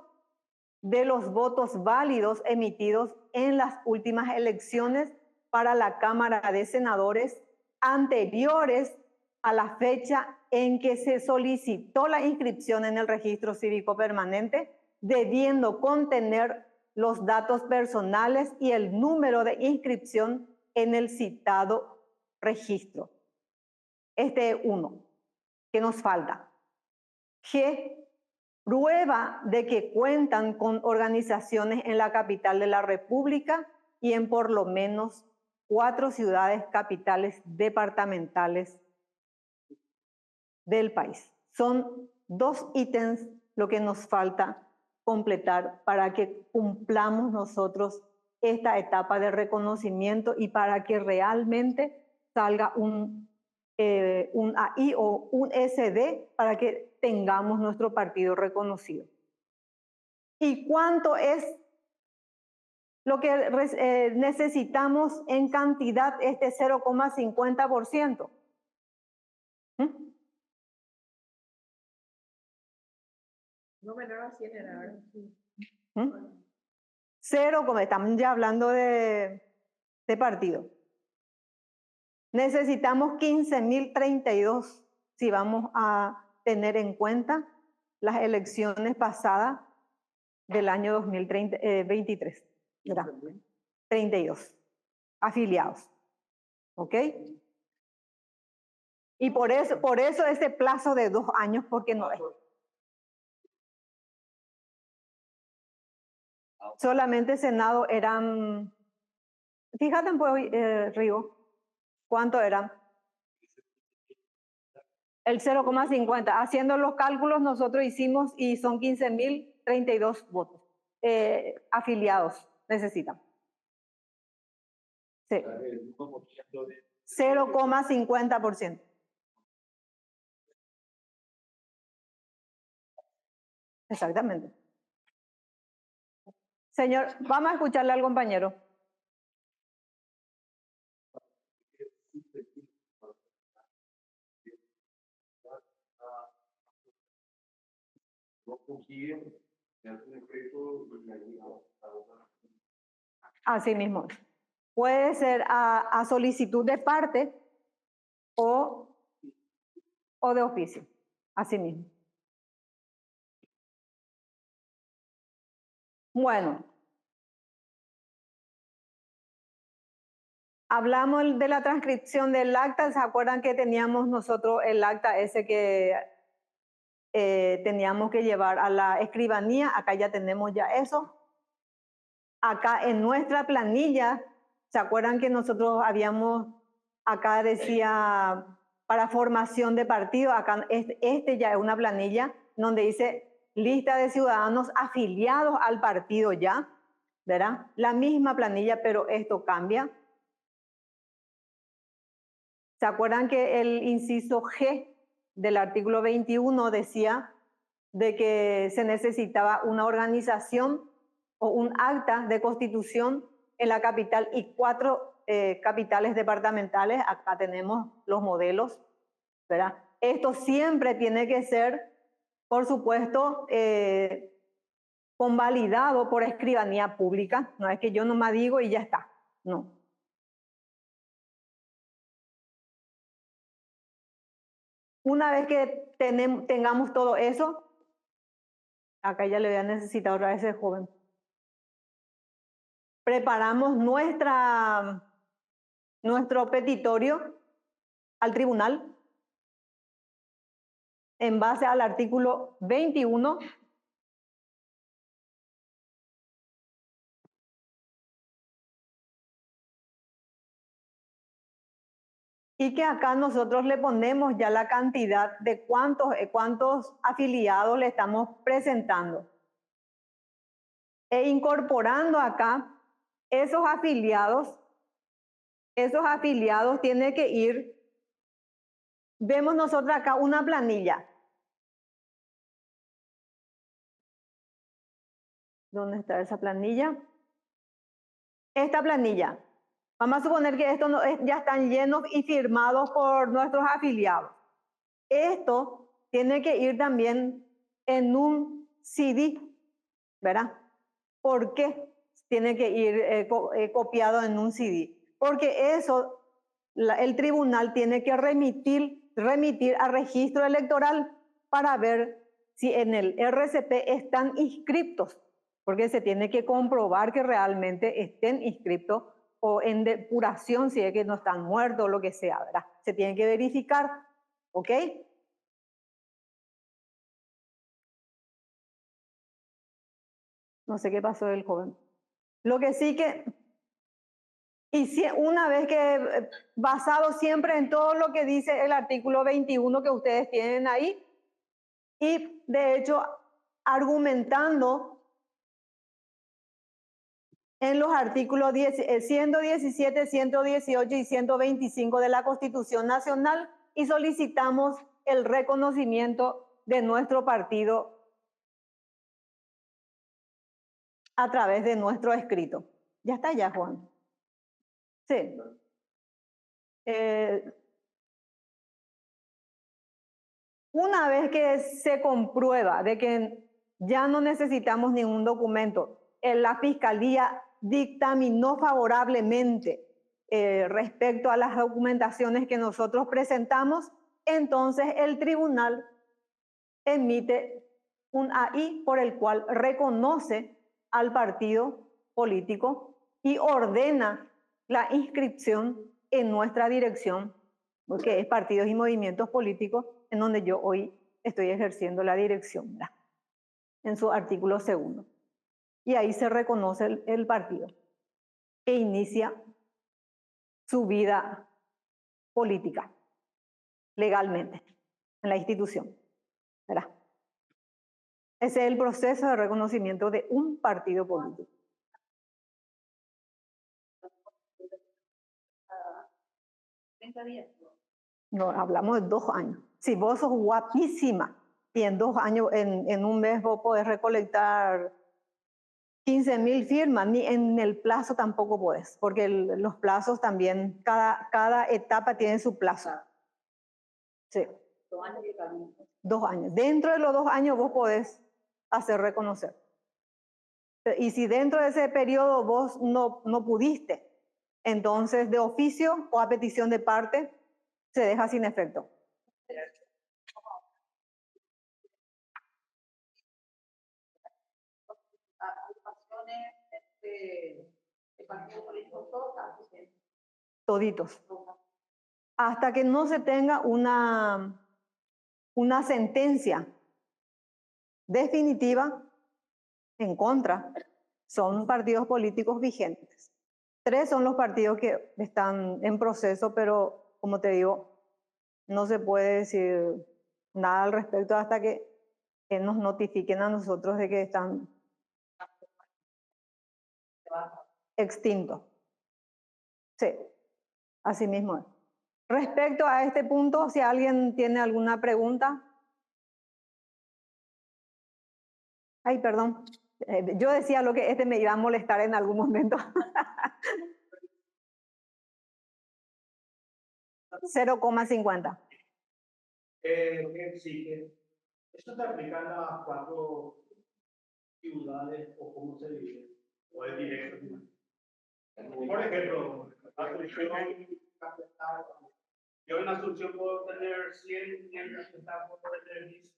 de los votos válidos emitidos en las últimas elecciones para la Cámara de Senadores anteriores a la fecha en que se solicitó la inscripción en el registro cívico permanente, debiendo contener los datos personales y el número de inscripción en el citado registro. Este es uno que nos falta. G, prueba de que cuentan con organizaciones en la capital de la República y en por lo menos 4 ciudades capitales departamentales del país. Son 2 ítems lo que nos falta completar para que cumplamos nosotros esta etapa de reconocimiento y para que realmente salga un AI o un SD para que tengamos nuestro partido reconocido. ¿Y cuánto es lo que necesitamos en cantidad, este 0,50%? No menor a 100 era, ¿verdad? Cero, como estamos ya hablando de partido. Necesitamos 15.032 si vamos a tener en cuenta las elecciones pasadas del año 2023. 32 afiliados. ¿Ok? Y por eso ese plazo de 2 años, porque no es. Solamente Senado eran, fíjate pues, Rigo, ¿cuánto eran? El 0,50. Haciendo los cálculos nosotros hicimos y son 15.032 votos. Afiliados necesitan. Sí. 0,50%. Exactamente. Señor, vamos a escucharle al compañero. Así mismo. Puede ser a solicitud de parte o de oficio. Así mismo. Bueno. Hablamos de la transcripción del acta. ¿Se acuerdan que teníamos nosotros el acta ese que teníamos que llevar a la escribanía? Acá ya tenemos ya eso. Acá en nuestra planilla, ¿se acuerdan que nosotros habíamos, acá decía para formación de partido? Acá este ya es una planilla donde dice lista de ciudadanos afiliados al partido ya, ¿verdad? La misma planilla, pero esto cambia. ¿Se acuerdan que el inciso G del artículo 21 decía de que se necesitaba una organización o un acta de constitución en la capital y 4 capitales departamentales? Acá tenemos los modelos, ¿verdad? Esto siempre tiene que ser, por supuesto, convalidado por escribanía pública. No es que yo nomás digo y ya está, no. Una vez que tengamos todo eso, acá ya le voy a necesitar otra vez el joven. Preparamos nuestro petitorio al tribunal en base al artículo 21 y que acá nosotros le ponemos ya la cantidad de cuántos afiliados le estamos presentando. E incorporando acá esos afiliados tienen que ir, vemos nosotros acá una planilla. ¿Dónde está esa planilla? Esta planilla. Vamos a suponer que estos ya están llenos y firmados por nuestros afiliados. Esto tiene que ir también en un CD, ¿verdad? ¿Por qué tiene que ir copiado en un CD? Porque eso el tribunal tiene que remitir a registro electoral para ver si en el RCP están inscriptos, porque se tiene que comprobar que realmente estén inscriptos, o en depuración si es que no están muertos o lo que sea, ¿verdad? Se tiene que verificar, ¿ok? No sé qué pasó del joven. Lo que sí que, y si, una vez que, basado siempre en todo lo que dice el artículo 21 que ustedes tienen ahí, y de hecho argumentando en los artículos 117, 118 y 125 de la Constitución Nacional, y solicitamos el reconocimiento de nuestro partido a través de nuestro escrito. Ya está ya, Juan. Sí. Una vez que se comprueba de que ya no necesitamos ningún documento, la Fiscalía dictaminó favorablemente respecto a las documentaciones que nosotros presentamos, entonces el tribunal emite un AI por el cual reconoce al partido político y ordena la inscripción en nuestra dirección, que es Partidos y Movimientos Políticos, en donde yo hoy estoy ejerciendo la dirección, ¿verdad? En su artículo 2. Y ahí se reconoce el partido que inicia su vida política legalmente en la institución, ¿verdad? Ese es el proceso de reconocimiento de un partido político. No, hablamos de 2 años. Si vos sos guapísima y en 2 años, en un mes vos podés recolectar 15.000 firmas, ni en el plazo tampoco podés, porque los plazos también, cada etapa tiene su plazo. Sí. 2 años de camino. 2 años. Dentro de los 2 años vos podés hacer reconocer. Y si dentro de ese periodo vos no pudiste, entonces de oficio o a petición de parte se deja sin efecto. Toditos. Hasta que no se tenga una sentencia definitiva en contra, son partidos políticos vigentes. 3 son los partidos que están en proceso, pero como te digo, no se puede decir nada al respecto hasta que nos notifiquen a nosotros de que están extintos. Sí, así mismo es. Respecto a este punto, si alguien tiene alguna pregunta. Ay, perdón. Yo decía lo que me iba a molestar en algún momento. 0,50. ¿Qué exige? ¿Esto se aplica a las 4 ciudades o cómo se divide? ¿O es directo? Por ejemplo, Asunción, Capital. Yo en Asunción puedo tener 100 y en Capital puedo tener 10.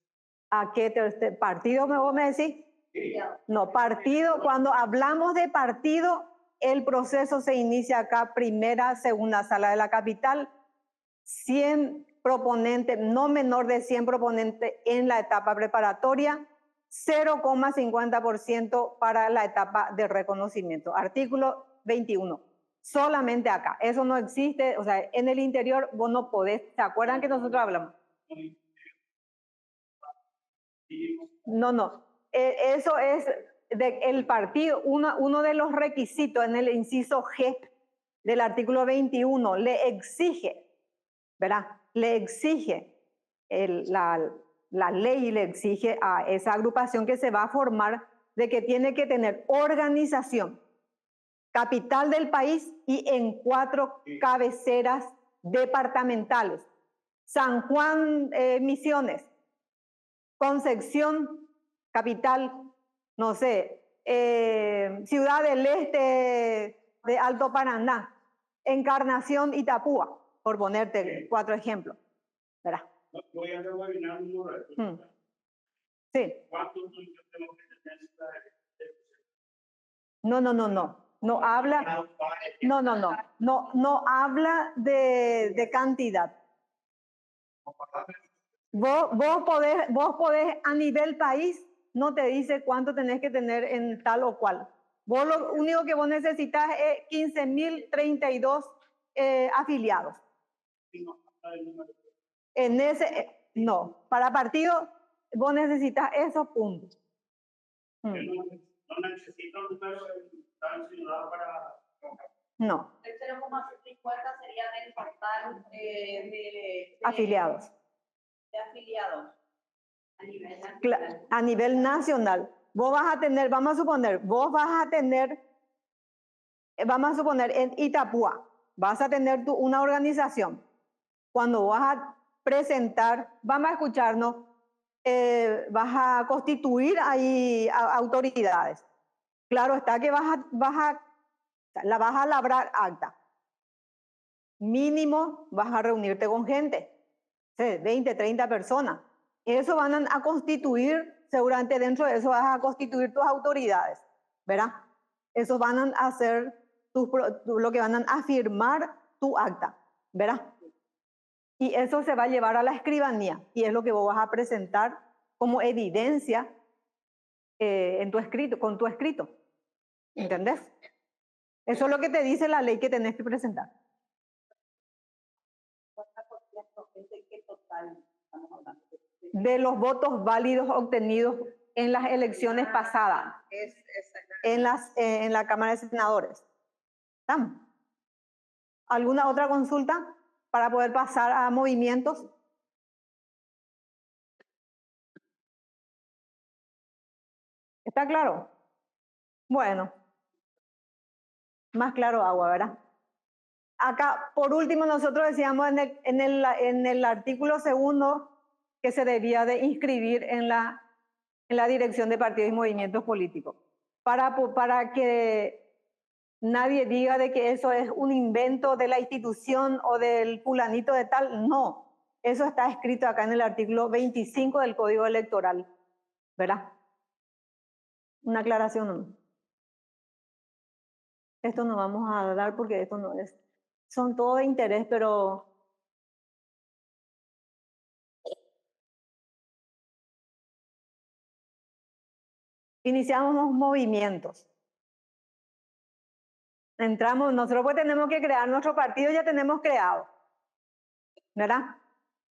¿A qué partido vos me decís? Sí. No, partido, cuando hablamos de partido, el proceso se inicia acá, primera, segunda sala de la capital, 100 proponentes, no menor de 100 proponentes en la etapa preparatoria, 0,50% para la etapa de reconocimiento. Artículo 21. Solamente acá. Eso no existe, o sea, en el interior vos no podés. ¿Se acuerdan que nosotros hablamos? No. Eso es el partido, uno de los requisitos en el inciso G del artículo 21, le exige, ¿verdad? Le exige, la ley le exige a esa agrupación que se va a formar de que tiene que tener organización, capital del país y en 4 cabeceras departamentales. San Juan, Misiones, Concepción, capital, no sé, Ciudad del Este de Alto Paraná, Encarnación, Itapúa, por ponerte 4 ejemplos, ¿verdad? Voy a determinar un número. Sí. ¿Cuántos yo tengo que tener? No habla, no habla de cantidad. Vos podés a nivel país no te dice cuánto tenés que tener en tal o cual. Vos lo único que vos necesitas es 15.032 afiliados. En ese, no, para partido vos necesitas esos puntos. No necesito un número de ciudad para... No. El 0,50 sería del total de Afiliados. De afiliados a nivel nacional. A nivel nacional. Vos vas a tener, vamos a suponer en Itapúa, vas a tener una organización. Cuando vas a presentar, vamos a escucharnos, vas a constituir ahí autoridades. Claro está que vas a labrar acta. Mínimo vas a reunirte con gente, 20, 30 personas. Eso van a constituir, seguramente dentro de eso vas a constituir tus autoridades, ¿verdad? Eso van a hacer lo que van a firmar tu acta, ¿verdad? Y eso se va a llevar a la escribanía y es lo que vos vas a presentar como evidencia en tu escrito, con tu escrito. ¿Entendés? Eso es lo que te dice la ley que tenés que presentar. ¿Qué total estamos hablando? De los votos válidos obtenidos en las elecciones pasadas, en la Cámara de Senadores. ¿Estamos? ¿Alguna otra consulta para poder pasar a movimientos? ¿Está claro? Bueno, más claro agua, ¿verdad? Acá, por último, nosotros decíamos en el artículo 2 que se debía de inscribir en la dirección de partidos y movimientos políticos. Para que nadie diga de que eso es un invento de la institución o del fulanito de tal, no. Eso está escrito acá en el artículo 25 del Código Electoral, ¿verdad? Una aclaración, ¿no? Esto no vamos a dar porque esto no es, son todo de interés, pero iniciamos los movimientos. Entramos, nosotros pues tenemos que crear nuestro partido, ya tenemos creado, ¿verdad?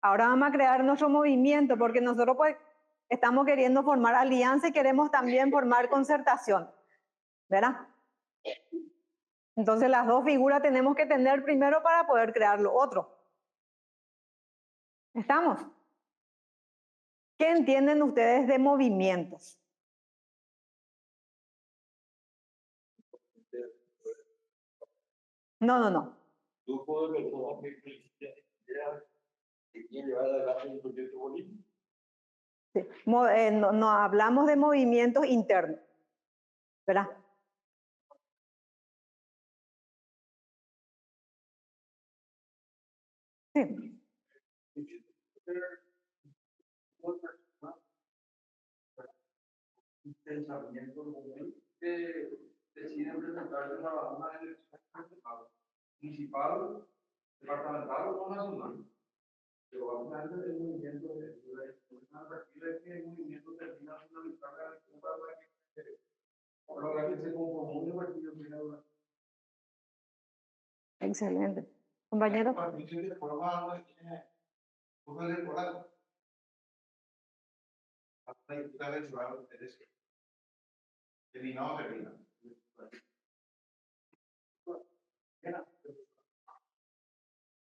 Ahora vamos a crear nuestro movimiento porque nosotros pues estamos queriendo formar alianza y queremos también formar concertación, ¿verdad? Entonces las dos figuras tenemos que tener primero para poder crear lo otro. ¿Estamos? ¿Qué entienden ustedes de movimientos? No. Grupo de personas que quieren llevar adelante un proyecto político. Sí. No hablamos de movimientos internos, ¿verdad? Sí. Un pensamiento que deciden presentarse a una elección municipal, departamental o nacional. Pero básicamente el movimiento una partida es que el movimiento termina finalizar la elección para la que se conformó el partido. Excelente. Compañero.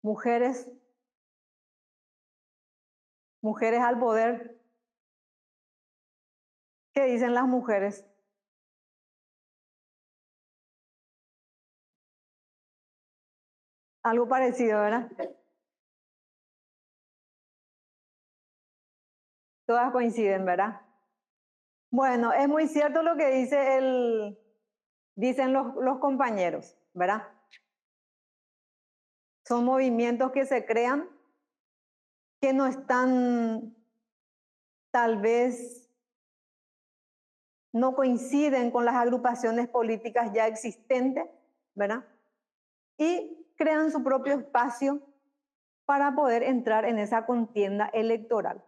Mujeres al poder. ¿Qué dicen las mujeres? Algo parecido, ¿verdad? Todas coinciden, ¿verdad? Bueno, es muy cierto lo que dicen los compañeros, ¿verdad? Son movimientos que se crean, que no están, tal vez, no coinciden con las agrupaciones políticas ya existentes, ¿verdad? Y crean su propio espacio para poder entrar en esa contienda electoral.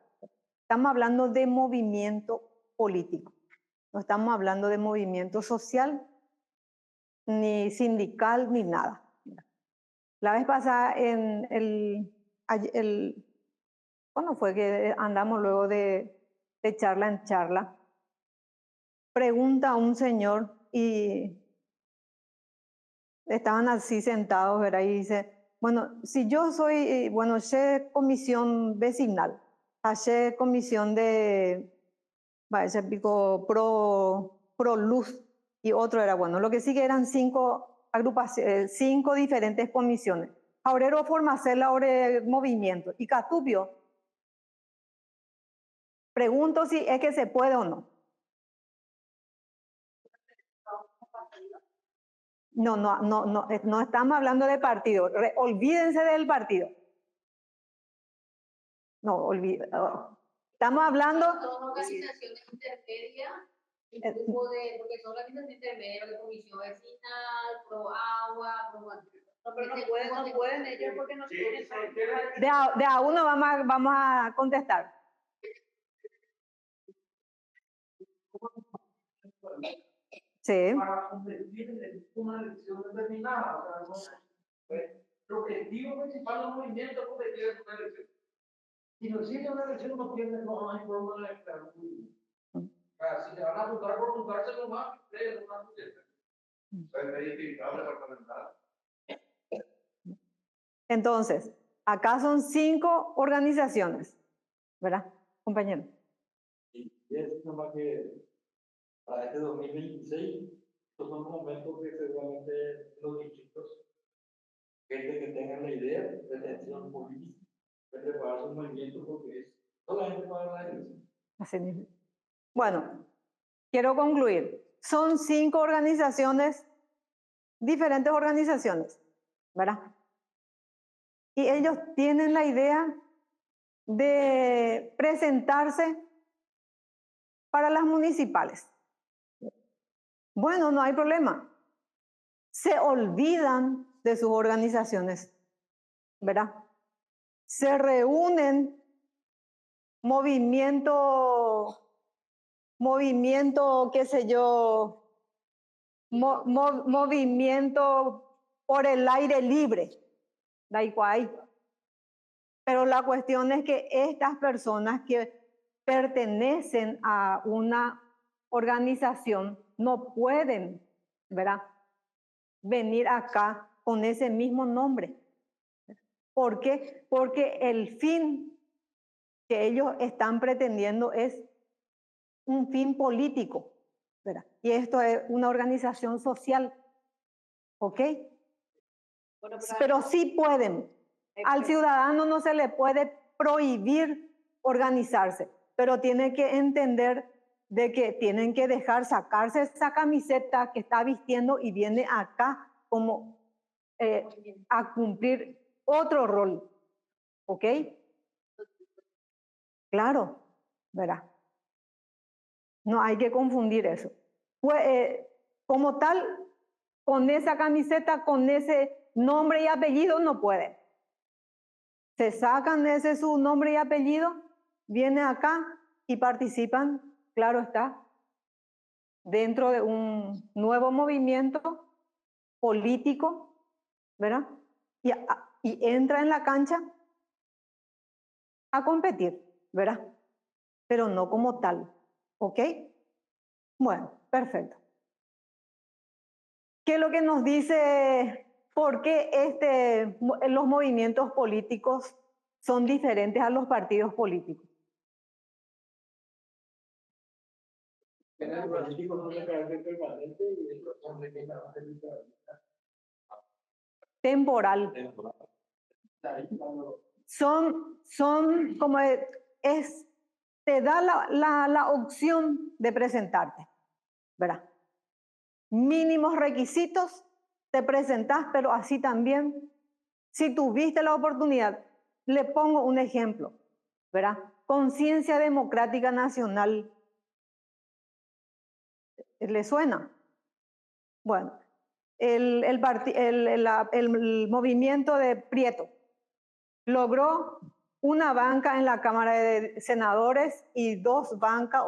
Estamos hablando de movimiento político. No estamos hablando de movimiento social, ni sindical, ni nada. La vez pasada, ¿cuándo fue que andamos luego de charla en charla? Pregunta a un señor y estaban así sentados, ¿verdad? Y dice, bueno, si yo soy, bueno, sé comisión vecinal, sé comisión de, ese pico pro luz y otro era, bueno, lo que sí que eran 5 agrupaciones, 5 diferentes comisiones. Ahora formacela, ahora movimiento. Y Catupio, pregunto si es que se puede o no. No estamos hablando de partido. Olvídense del partido. No, estamos hablando. Son organizaciones intermedias, grupo de, porque son organizaciones intermedias, de comisión vecinal, pro agua, pro. No, pero no pueden ellos porque no tienen. De a uno vamos a contestar. Sí. Para competir en una elección determinada. O sea, el objetivo principal del movimiento es competir en una elección. Si no existe una elección, no hay forma de electar. Si se van a votar por votarse nomás, ustedes no van a votar. Soy verificable departamental. Entonces, acá son 5 organizaciones, ¿verdad, compañero? Y es nomás que para este 2026, estos son momentos que seguramente los distritos, gente que tenga la idea de tensión política, de preparar su movimiento porque es solamente para la elección. Así mismo. Bueno, quiero concluir. Son 5 organizaciones, diferentes organizaciones, ¿verdad? Y ellos tienen la idea de presentarse para las municipales. Bueno, no hay problema. Se olvidan de sus organizaciones, ¿verdad? Se reúnen movimiento, qué sé yo, movimiento por el aire libre, da igual. Pero la cuestión es que estas personas que pertenecen a una organización no pueden, ¿verdad?, venir acá con ese mismo nombre. ¿Por qué? Porque el fin que ellos están pretendiendo es un fin político, ¿verdad? Y esto es una organización social, ¿ok? Bueno, pero sí pueden. Al ciudadano no se le puede prohibir organizarse, pero tiene que entender de que tienen que sacarse esa camiseta que está vistiendo y viene acá como a cumplir otro rol, ¿ok? Claro, ¿verdad? No hay que confundir eso. Pues, como tal, con esa camiseta, con ese nombre y apellido, no puede. Se sacan ese su nombre y apellido, vienen acá y participan, claro está, dentro de un nuevo movimiento político, ¿verdad? Y entra en la cancha a competir, ¿verdad? Pero no como tal, ¿ok? Bueno, perfecto. ¿Qué es lo que nos dice por qué los movimientos políticos son diferentes a los partidos políticos? El político no tiene carácter permanente y eso Temporal. Son como te da la opción de presentarte, ¿verdad? Mínimos requisitos, te presentás, pero así también, si tuviste la oportunidad, le pongo un ejemplo, ¿verdad? Conciencia Democrática Nacional. ¿Le suena? Bueno, el movimiento de Prieto logró una banca en la Cámara de Senadores y dos bancas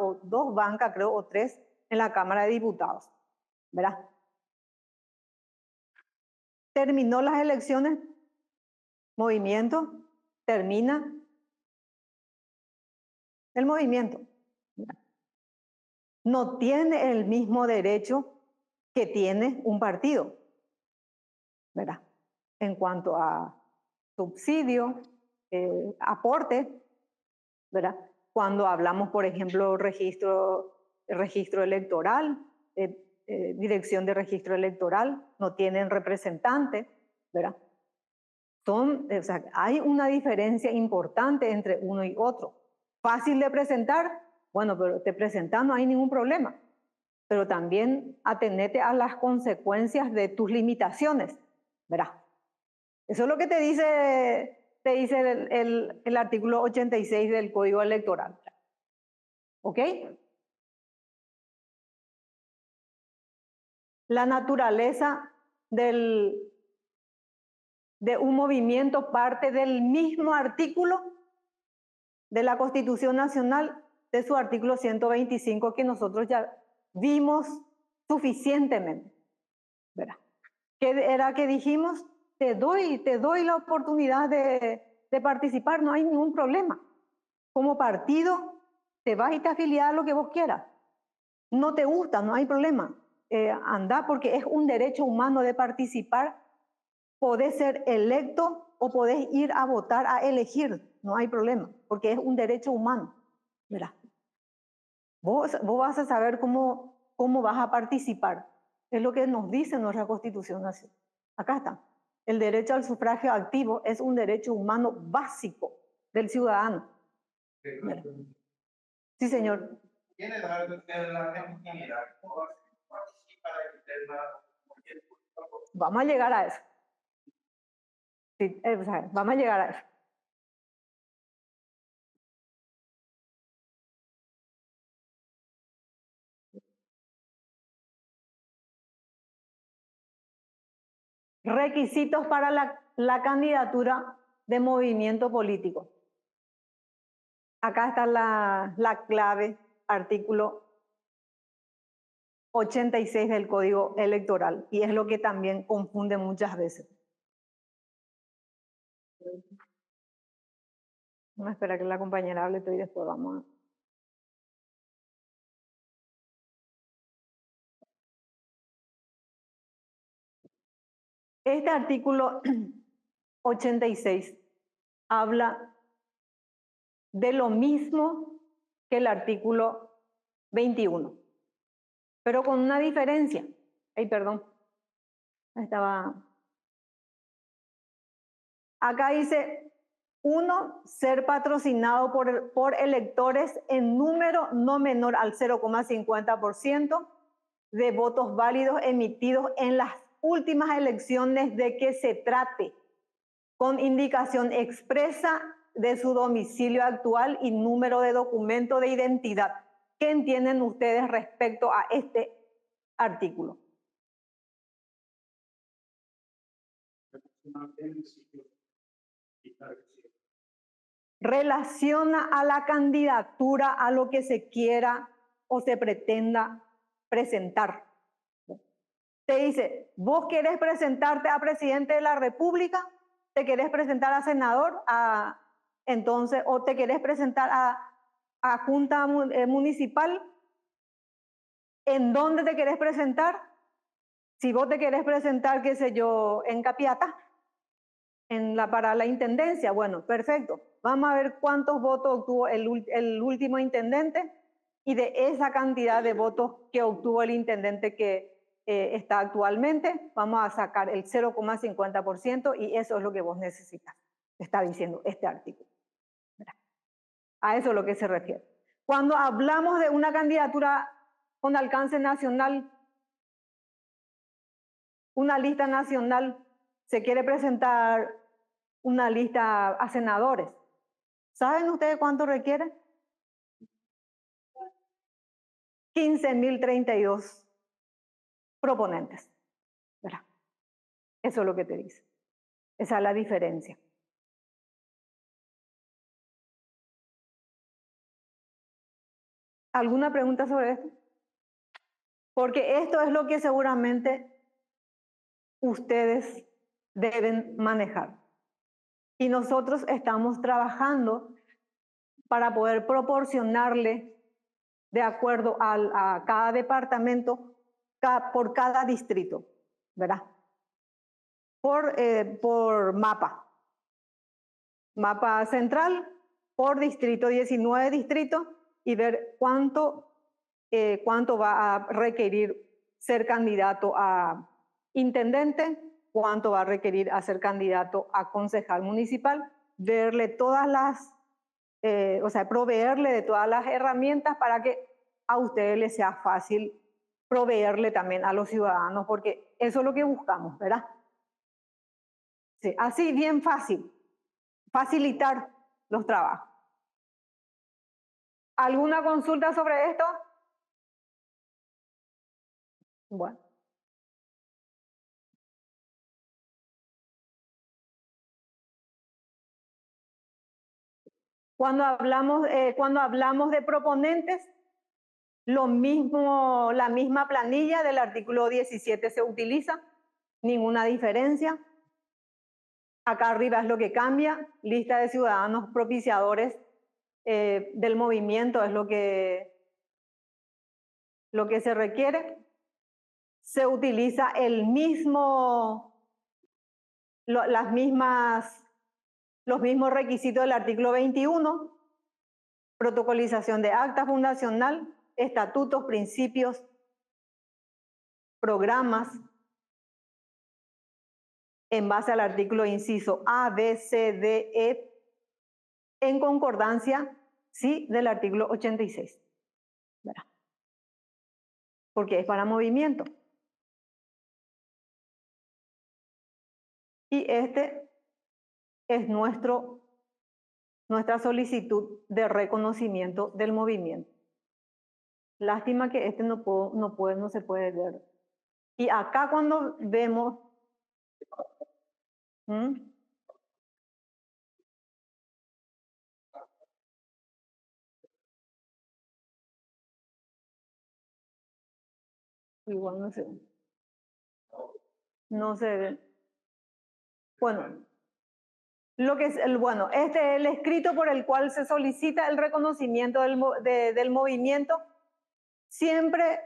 creo, o tres en la Cámara de Diputados, ¿verdad? Terminó las elecciones, movimiento, termina el movimiento. No tiene el mismo derecho que tiene un partido, ¿verdad? En cuanto a subsidio, aporte, ¿verdad? Cuando hablamos, por ejemplo, registro electoral, dirección de registro electoral, no tienen representante, ¿verdad? O sea, hay una diferencia importante entre uno y otro. Fácil de presentar, bueno, pero te presentas, no hay ningún problema. Pero también atenete a las consecuencias de tus limitaciones, ¿verdad? Eso es lo que te dice el artículo 86 del Código Electoral. ¿Ok? La naturaleza de un movimiento parte del mismo artículo de la Constitución Nacional, de su artículo 125, que nosotros ya vimos suficientemente, ¿verdad? ¿Qué era que dijimos? Te doy la oportunidad de participar, no hay ningún problema. Como partido, te vas y te afilias a lo que vos quieras. No te gusta, no hay problema. Anda, porque es un derecho humano de participar. Podés ser electo o podés ir a votar, a elegir, no hay problema, porque es un derecho humano, ¿verdad? Vos vas a saber cómo vas a participar. Es lo que nos dice nuestra Constitución Nacional. Acá está. El derecho al sufragio activo es un derecho humano básico del ciudadano. ¿Verdad? Sí, señor. Tiene la legitimidad. ¿Cómo participa el tema? Vamos a llegar a eso. Sí, vamos a llegar a eso. Requisitos para la candidatura de movimiento político. Acá está la clave, artículo 86 del Código Electoral, y es lo que también confunde muchas veces. Vamos a esperar que la compañera hable y después vamos a... Este artículo 86 habla de lo mismo que el artículo 21, pero con una diferencia. Ay, perdón. Estaba... Acá dice, 1, ser patrocinado por electores en número no menor al 0,50% de votos válidos emitidos en las últimas elecciones de que se trate, con indicación expresa de su domicilio actual y número de documento de identidad. ¿Qué entienden ustedes respecto a este artículo? Relaciona a la candidatura a lo que se quiera o se pretenda presentar. Te dice, vos querés presentarte a presidente de la República, te querés presentar a senador, entonces, o te querés presentar a junta municipal. ¿En dónde te querés presentar? Si vos te querés presentar, qué sé yo, en Capiatá, para la intendencia, bueno, perfecto. Vamos a ver cuántos votos obtuvo el último intendente, y de esa cantidad de votos que obtuvo el intendente que está actualmente, vamos a sacar el 0,50%, y eso es lo que vos necesitas. Está diciendo este artículo. A eso es lo que se refiere. Cuando hablamos de una candidatura con alcance nacional, una lista nacional, se quiere presentar una lista a senadores. ¿Saben ustedes cuánto requiere? 15.032 proponentes, ¿verdad? Eso es lo que te dice. Esa es la diferencia. ¿Alguna pregunta sobre esto? Porque esto es lo que seguramente ustedes deben manejar. Y nosotros estamos trabajando para poder proporcionarle, de acuerdo a cada departamento, por cada distrito, ¿verdad? Por mapa central, por distrito, 19 distritos, y ver cuánto va a requerir ser candidato a intendente, cuánto va a requerir a ser candidato a concejal municipal, verle todas las, proveerle de todas las herramientas para que a ustedes les sea fácil proveerle también a los ciudadanos, porque eso es lo que buscamos, ¿verdad? Sí, así bien fácil, facilitar los trabajos. ¿Alguna consulta sobre esto? Bueno. Cuando hablamos de proponentes, lo mismo, la misma planilla del artículo 17 se utiliza, ninguna diferencia. Acá arriba es lo que cambia, lista de ciudadanos propiciadores del movimiento es lo que se requiere. Se utiliza los mismos requisitos del artículo 21, protocolización de acta fundacional, estatutos, principios, programas, en base al artículo inciso A, B, C, D, E, en concordancia, sí, del artículo 86. ¿Verdad? Porque es para movimiento. Y este es nuestra solicitud de reconocimiento del movimiento. Lástima que este no se puede ver. Y acá cuando vemos... Igual no se ve. No se ve. Bueno, este es el escrito por el cual se solicita el reconocimiento del movimiento. Siempre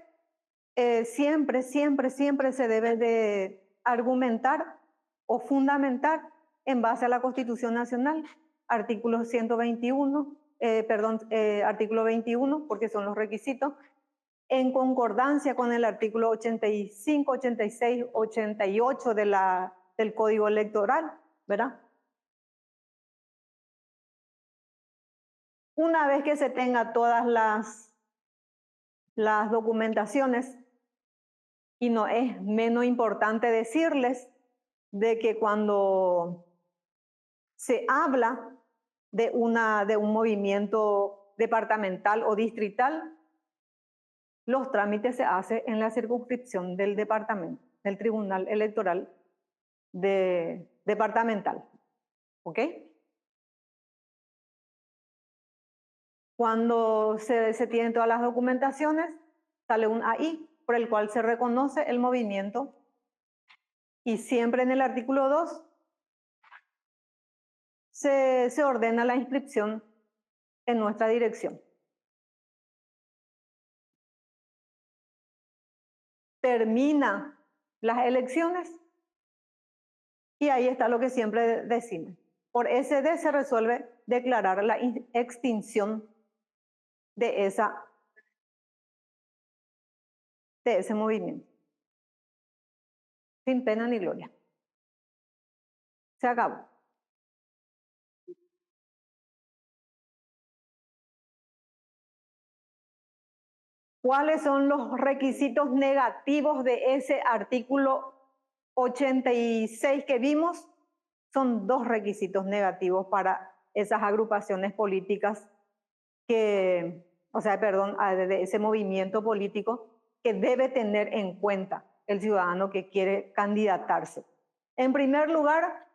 se debe de argumentar o fundamentar en base a la Constitución Nacional, artículo 121, artículo 21, porque son los requisitos, en concordancia con el artículo 85, 86, 88 del Código Electoral, ¿verdad? Una vez que se tenga todas las documentaciones, y no es menos importante decirles de que cuando se habla de un movimiento departamental o distrital, los trámites se hacen en la circunscripción del departamento, del Tribunal Electoral departamental. ¿Ok? Cuando se tienen todas las documentaciones, sale un AI por el cual se reconoce el movimiento, y siempre en el artículo 2 se ordena la inscripción en nuestra dirección. Termina las elecciones y ahí está lo que siempre decimos. Por SD se resuelve declarar la extinción de ese movimiento. Sin pena ni gloria. Se acabó. ¿Cuáles son los requisitos negativos de ese artículo 86 que vimos? Son dos requisitos negativos para esas agrupaciones políticas de ese movimiento político que debe tener en cuenta el ciudadano que quiere candidatarse. En primer lugar,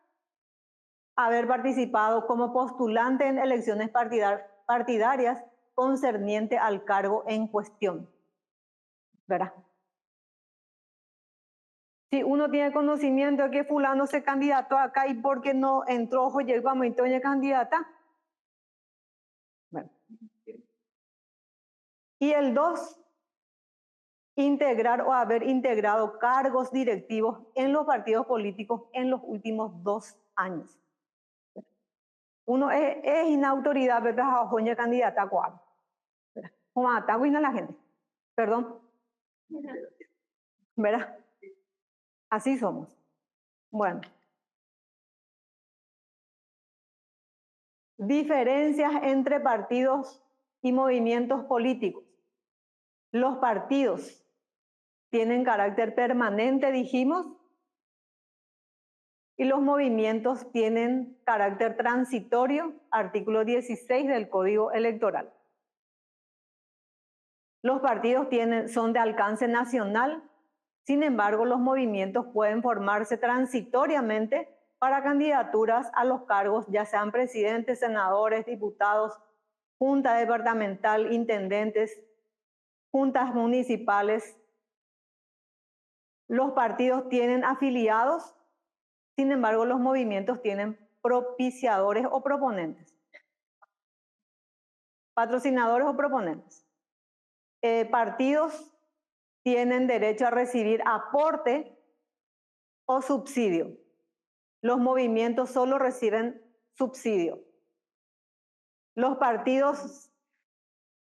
haber participado como postulante en elecciones partidarias concerniente al cargo en cuestión. ¿Verdad? Si uno tiene conocimiento de que fulano se candidató acá y porque no entró ojo llegó a montoña candidata. Bueno. Y el 2, integrar o haber integrado cargos directivos en los partidos políticos en los últimos 2 años. Uno es inautoridad, ¿verdad? Ojoña candidata a cuál. ¿Cómo está la gente? Perdón. ¿Verdad? Así somos. Bueno. Diferencias entre partidos y movimientos políticos. Los partidos tienen carácter permanente, dijimos, y los movimientos tienen carácter transitorio, artículo 16 del Código Electoral. Los partidos son de alcance nacional, sin embargo, los movimientos pueden formarse transitoriamente para candidaturas a los cargos, ya sean presidentes, senadores, diputados, junta departamental, intendentes, juntas municipales. Los partidos tienen afiliados, sin embargo, los movimientos tienen propiciadores o proponentes. Patrocinadores o proponentes. Partidos tienen derecho a recibir aporte o subsidio. Los movimientos solo reciben subsidio. Los partidos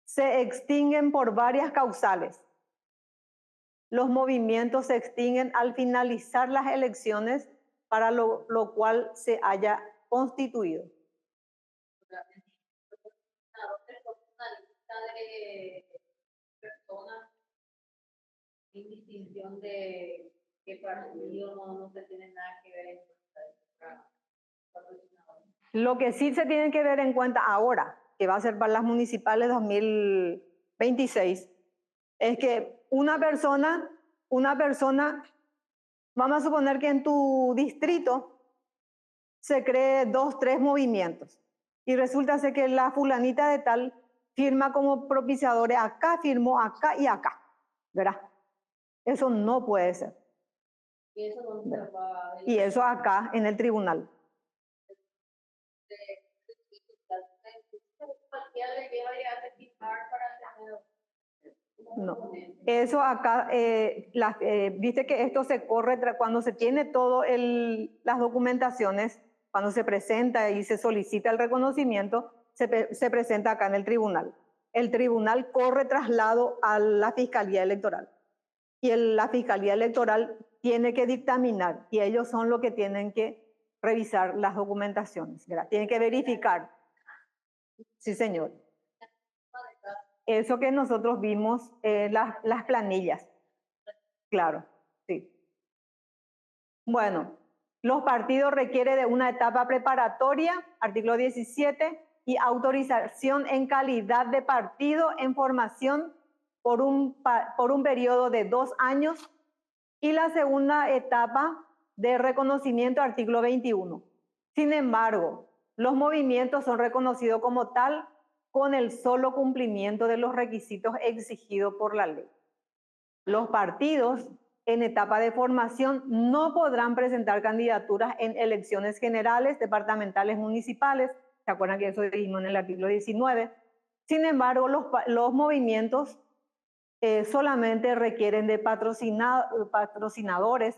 se extinguen por varias causales. Los movimientos se extinguen al finalizar las elecciones para lo cual se haya constituido. De personas sin distinción de qué partido no se tiene nada que ver en Lo que sí se tiene que ver en cuenta ahora, que va a ser para las municipales 2026, es que una persona, vamos a suponer que en tu distrito se cree 2, 3 movimientos y resulta ser que la fulanita de tal firma como propiciadores acá, firmó acá y acá, ¿verdad? Eso no puede ser. ¿Y eso dónde se va a ver? Y eso acá en el tribunal. No, eso acá, viste que esto se corre cuando se tiene todo las documentaciones, cuando se presenta y se solicita el reconocimiento, se presenta acá en el tribunal. El tribunal corre traslado a la Fiscalía Electoral y la Fiscalía Electoral tiene que dictaminar y ellos son los que tienen que revisar las documentaciones, ¿verdad? Tienen que verificar. Sí, señor. Eso que nosotros vimos, las planillas. Claro, sí. Bueno, los partidos requieren de una etapa preparatoria, artículo 17, y autorización en calidad de partido en formación por un periodo de 2 años, y la segunda etapa de reconocimiento, artículo 21. Sin embargo, los movimientos son reconocidos como tal con el solo cumplimiento de los requisitos exigidos por la ley. Los partidos en etapa de formación no podrán presentar candidaturas en elecciones generales, departamentales, municipales. ¿Se acuerdan que eso dijimos en el artículo 19? Sin embargo, los movimientos solamente requieren de patrocinadores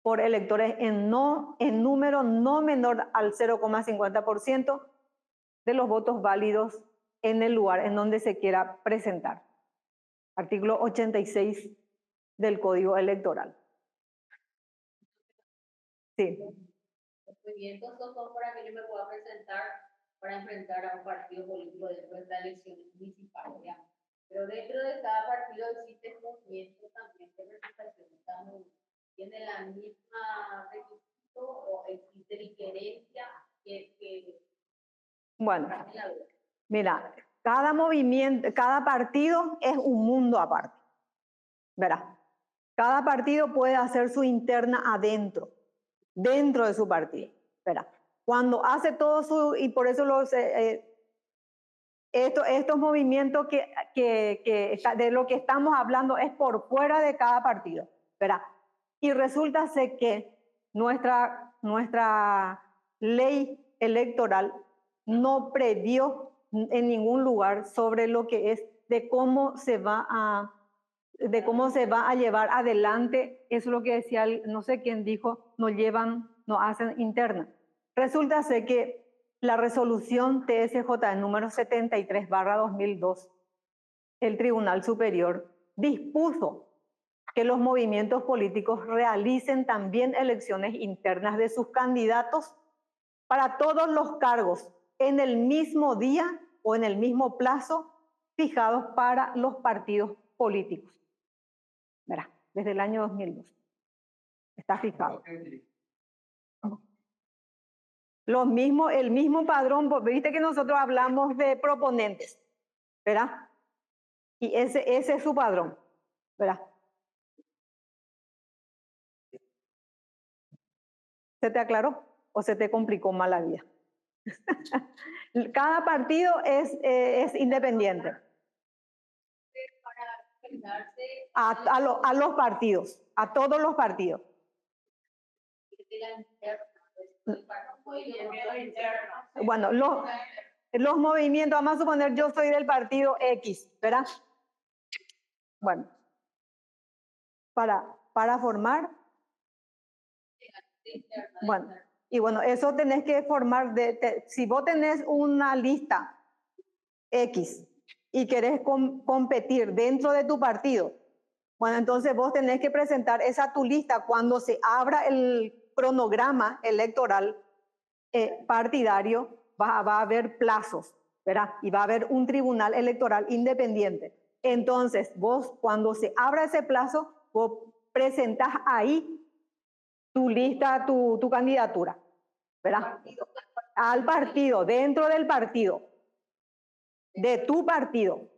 por electores en número no menor al 0,50% de los votos válidos en el lugar en donde se quiera presentar. Artículo 86 del Código Electoral. Sí. Los movimientos son para que yo me pueda presentar para enfrentar a un partido político dentro de estas elecciones municipales, ¿ya? Pero dentro de cada partido existen movimientos también de representación. ¿Tiene la misma requisito o existe diferencia Bueno, mira, cada movimiento, cada partido es un mundo aparte, ¿verdad? Cada partido puede hacer su interna dentro de su partido, ¿verdad? Cuando hace todo y por eso Estos movimientos de lo que estamos hablando es por fuera de cada partido, ¿verdad? Y resulta ser que nuestra ley electoral no previó en ningún lugar sobre lo que es de cómo se va a llevar adelante. Eso es lo que decía, no sé quién dijo, no hacen interna. Resulta ser que la resolución TSJ número 73/2002, el Tribunal Superior dispuso que los movimientos políticos realicen también elecciones internas de sus candidatos para todos los cargos en el mismo día o en el mismo plazo fijados para los partidos políticos. Verá, desde el año 2002 está fijado. El mismo padrón, viste que nosotros hablamos de proponentes, ¿verdad? Y ese es su padrón, ¿verdad? ¿Se te aclaró o se te complicó más la vida? Cada partido es independiente. A los partidos, a todos los partidos. Bueno, los movimientos, vamos a suponer yo soy del partido X, ¿verdad? Bueno, para formar, bueno, y bueno, eso tenés que formar, si vos tenés una lista X y querés competir dentro de tu partido, bueno, entonces vos tenés que presentar tu lista cuando se abra el cronograma electoral partidario. Va a haber plazos, ¿verdad? Y va a haber un tribunal electoral independiente. Entonces, vos cuando se abra ese plazo, vos presentás ahí tu lista, tu candidatura, ¿verdad? Al partido, dentro del partido, de tu partido,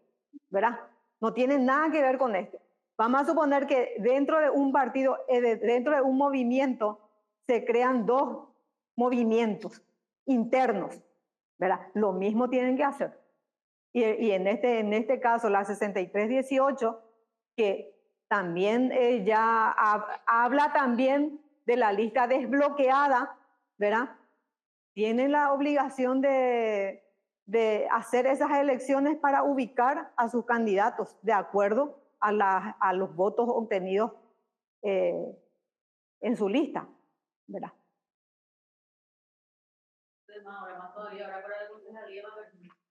¿verdad? No tiene nada que ver con esto. Vamos a suponer que dentro de un partido, dentro de un movimiento, se crean dos movimientos internos, ¿verdad? Lo mismo tienen que hacer. Y en este caso, la 6318, que también ya habla también de la lista desbloqueada, ¿verdad? Tienen la obligación de hacer esas elecciones para ubicar a sus candidatos de acuerdo a los votos obtenidos en su lista, ¿verdad?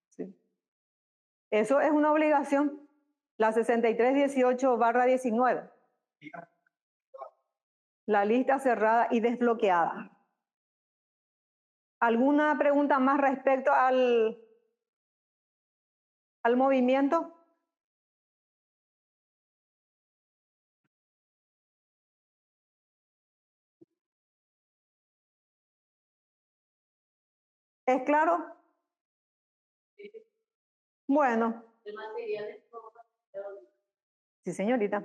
Sí. Eso es una obligación, la 6318/19. La lista cerrada y desbloqueada. ¿Alguna pregunta más respecto al movimiento? ¿Es claro? Bueno. Sí, señorita.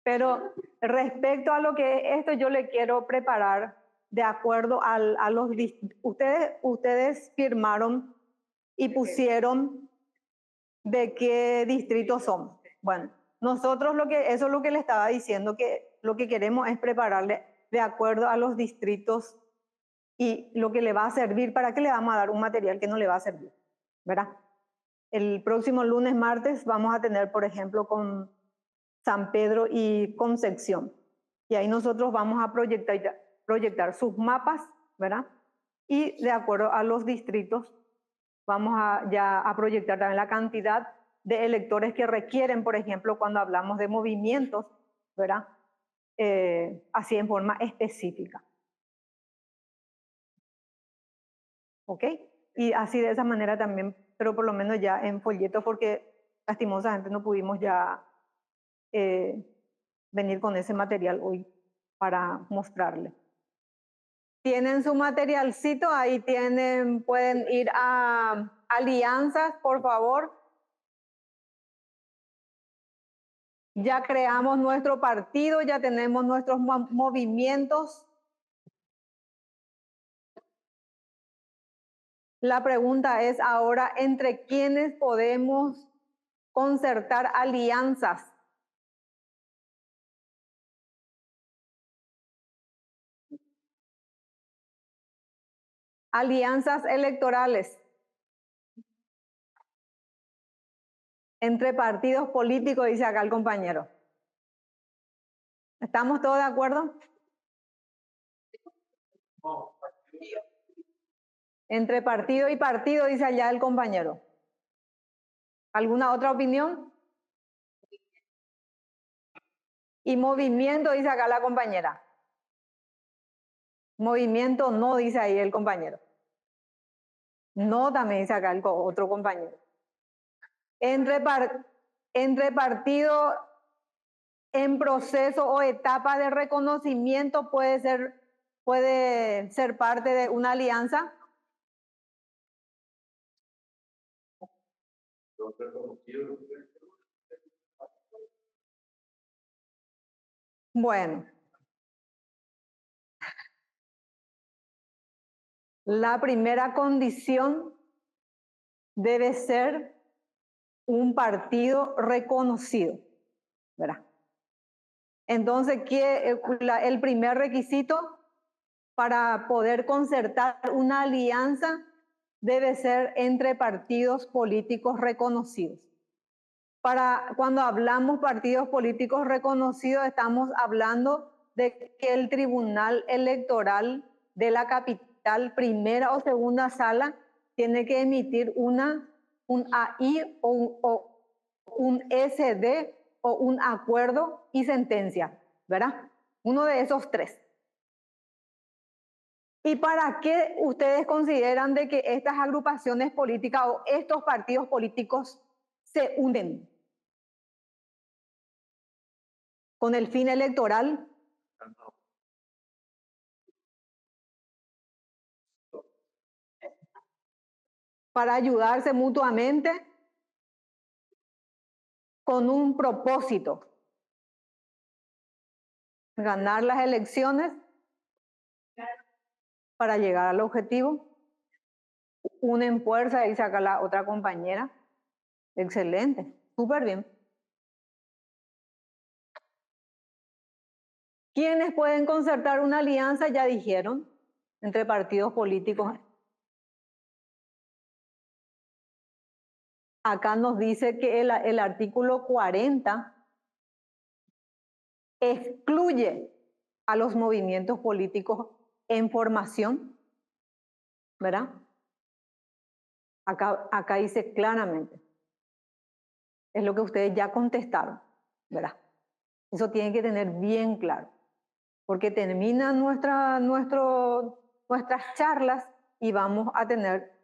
Pero respecto a lo que esto yo le quiero preparar de acuerdo a los... Ustedes firmaron y pusieron de qué distritos son. Bueno, nosotros eso es lo que le estaba diciendo, que lo que queremos es prepararle de acuerdo a los distritos y lo que le va a servir. ¿Para qué le vamos a dar un material que no le va a servir? ¿Verdad? El próximo lunes, martes, vamos a tener, por ejemplo, con San Pedro y Concepción. Y ahí nosotros vamos a proyectar sus mapas, ¿verdad? Y de acuerdo a los distritos, vamos a proyectar también la cantidad de electores que requieren, por ejemplo, cuando hablamos de movimientos, ¿verdad? Así en forma específica. ¿Ok? Y así de esa manera también, pero por lo menos ya en folleto, porque lastimosamente no pudimos ya venir con ese material hoy para mostrarle. Tienen su materialcito, ahí pueden ir a alianzas, por favor. Ya creamos nuestro partido, ya tenemos nuestros movimientos. La pregunta es ahora, ¿entre quiénes podemos concertar alianzas? Alianzas electorales entre partidos políticos, dice acá el compañero. ¿Estamos todos de acuerdo? No, Entre partido y partido, dice allá el compañero. ¿Alguna otra opinión? Y movimiento, dice acá la compañera. Movimiento no, dice ahí el compañero. No, también dice acá el otro compañero. Entre partido en proceso o etapa de reconocimiento puede ser parte de una alianza. Bueno. La primera condición debe ser un partido reconocido, ¿verdad? Entonces, el primer requisito para poder concertar una alianza debe ser entre partidos políticos reconocidos. Cuando hablamos partidos políticos reconocidos, estamos hablando de que el Tribunal Electoral de la capital, primera o segunda sala, tiene que emitir un AI o un SD o un acuerdo y sentencia, ¿verdad? Uno de esos tres. ¿Y para qué ustedes consideran de que estas agrupaciones políticas o estos partidos políticos se unen? ¿Con el fin electoral? ¿Para ayudarse mutuamente? Con un propósito. Ganar las elecciones para llegar al objetivo. Unen fuerza y saca la otra compañera. Excelente, súper bien. ¿Quiénes pueden concertar una alianza? Ya dijeron, entre partidos políticos. Acá nos dice que el artículo 40 excluye a los movimientos políticos en formación, ¿verdad? Acá dice claramente. Es lo que ustedes ya contestaron, ¿verdad? Eso tienen que tener bien claro. Porque terminan nuestras charlas y vamos a tener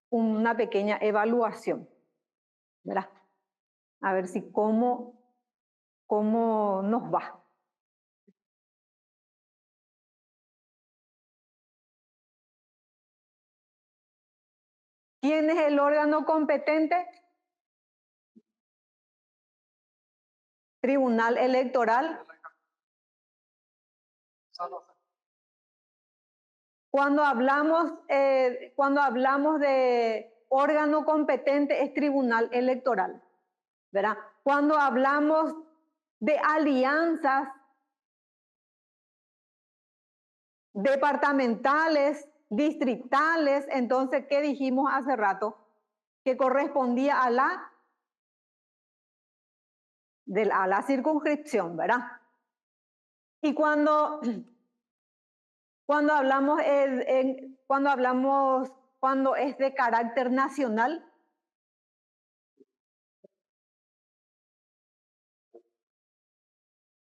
una pequeña evaluación, ¿verdad? A ver si cómo nos va. ¿Quién es el órgano competente? Tribunal Electoral. Cuando hablamos de órgano competente es Tribunal Electoral, ¿verdad? Cuando hablamos de alianzas departamentales, distritales, entonces, ¿qué dijimos hace rato? Que correspondía a la circunscripción, ¿verdad? Y cuando es de carácter nacional,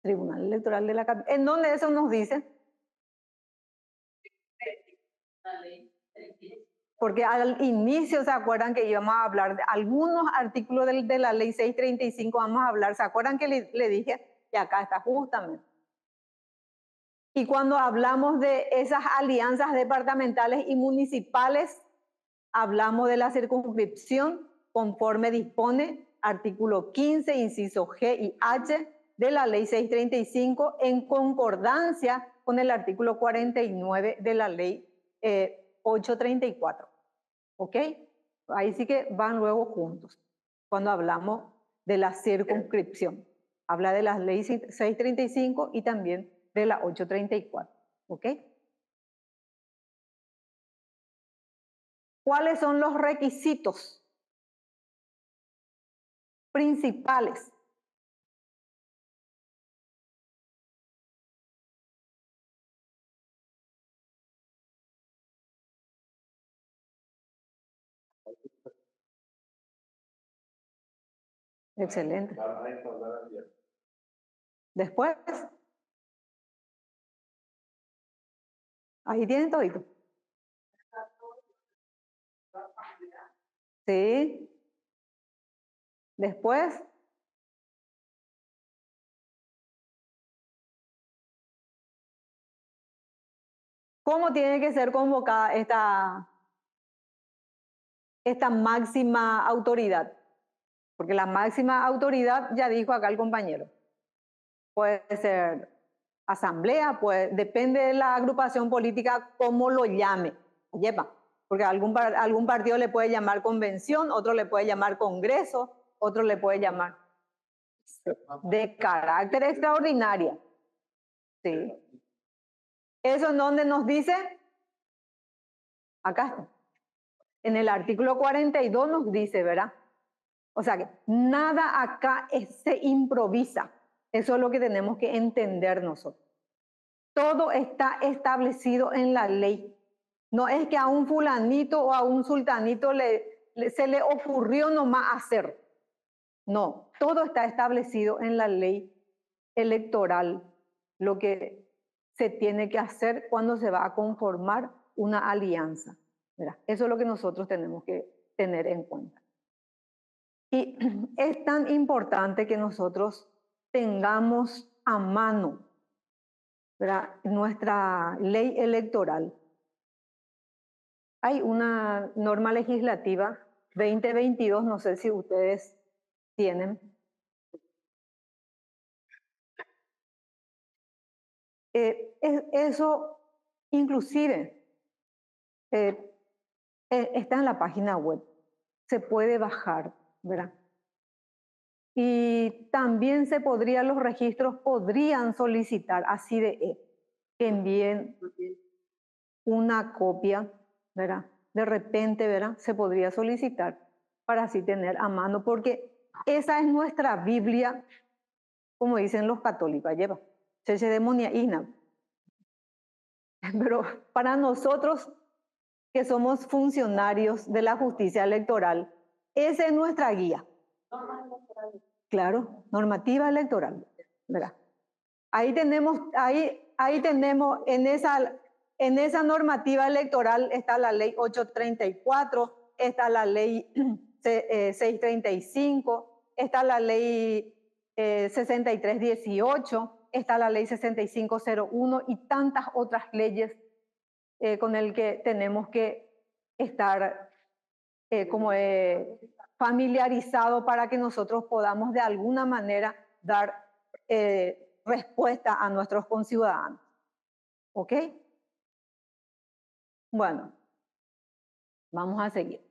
Tribunal Electoral de la Capital. ¿En dónde eso nos dice? Porque al inicio se acuerdan que íbamos a hablar de algunos artículos de la ley 635, vamos a hablar, ¿se acuerdan que le dije? Y acá está justamente. Y cuando hablamos de esas alianzas departamentales y municipales, hablamos de la circunscripción conforme dispone artículo 15, inciso G y H de la ley 635 en concordancia con el artículo 49 de la ley 834. ¿Ok? Ahí sí que van luego juntos, cuando hablamos de la circunscripción. Habla de las leyes 635 y también de la 834. ¿Ok? ¿Cuáles son los requisitos principales? Excelente. Después, ahí tienen todito. Sí. Después, ¿cómo tiene que ser convocada esta máxima autoridad? Porque la máxima autoridad, ya dijo acá el compañero, puede ser asamblea, depende de la agrupación política, cómo lo llame. Lleva, porque algún partido le puede llamar convención, otro le puede llamar congreso, otro le puede llamar de carácter extraordinaria. Sí. ¿Eso en dónde nos dice? Acá está. En el artículo 42 nos dice, ¿verdad? O sea que nada acá se improvisa. Eso es lo que tenemos que entender nosotros. Todo está establecido en la ley. No es que a un fulanito o a un sultanito se le ocurrió nomás hacer. No, todo está establecido en la ley electoral, lo que se tiene que hacer cuando se va a conformar una alianza, ¿verdad? Eso es lo que nosotros tenemos que tener en cuenta. Y es tan importante que nosotros tengamos a mano, ¿verdad?, nuestra ley electoral. Hay una norma legislativa 2022, no sé si ustedes tienen. Eso inclusive está en la página web, se puede bajar, ¿verdad? Y también los registros podrían solicitar así que envíen una copia, ¿verdad? De repente, ¿verdad? Se podría solicitar para así tener a mano, porque esa es nuestra Biblia, como dicen los católicos, lleva, se demonia ina. Pero para nosotros que somos funcionarios de la justicia electoral, esa es nuestra guía. Claro, normativa electoral, ¿verdad? Ahí tenemos en esa normativa electoral está la ley 834, está la ley 635, está la ley 6318, está la ley 6501 y tantas otras leyes con el que tenemos que estar familiarizado para que nosotros podamos de alguna manera dar respuesta a nuestros conciudadanos. ¿Ok? Bueno, vamos a seguir.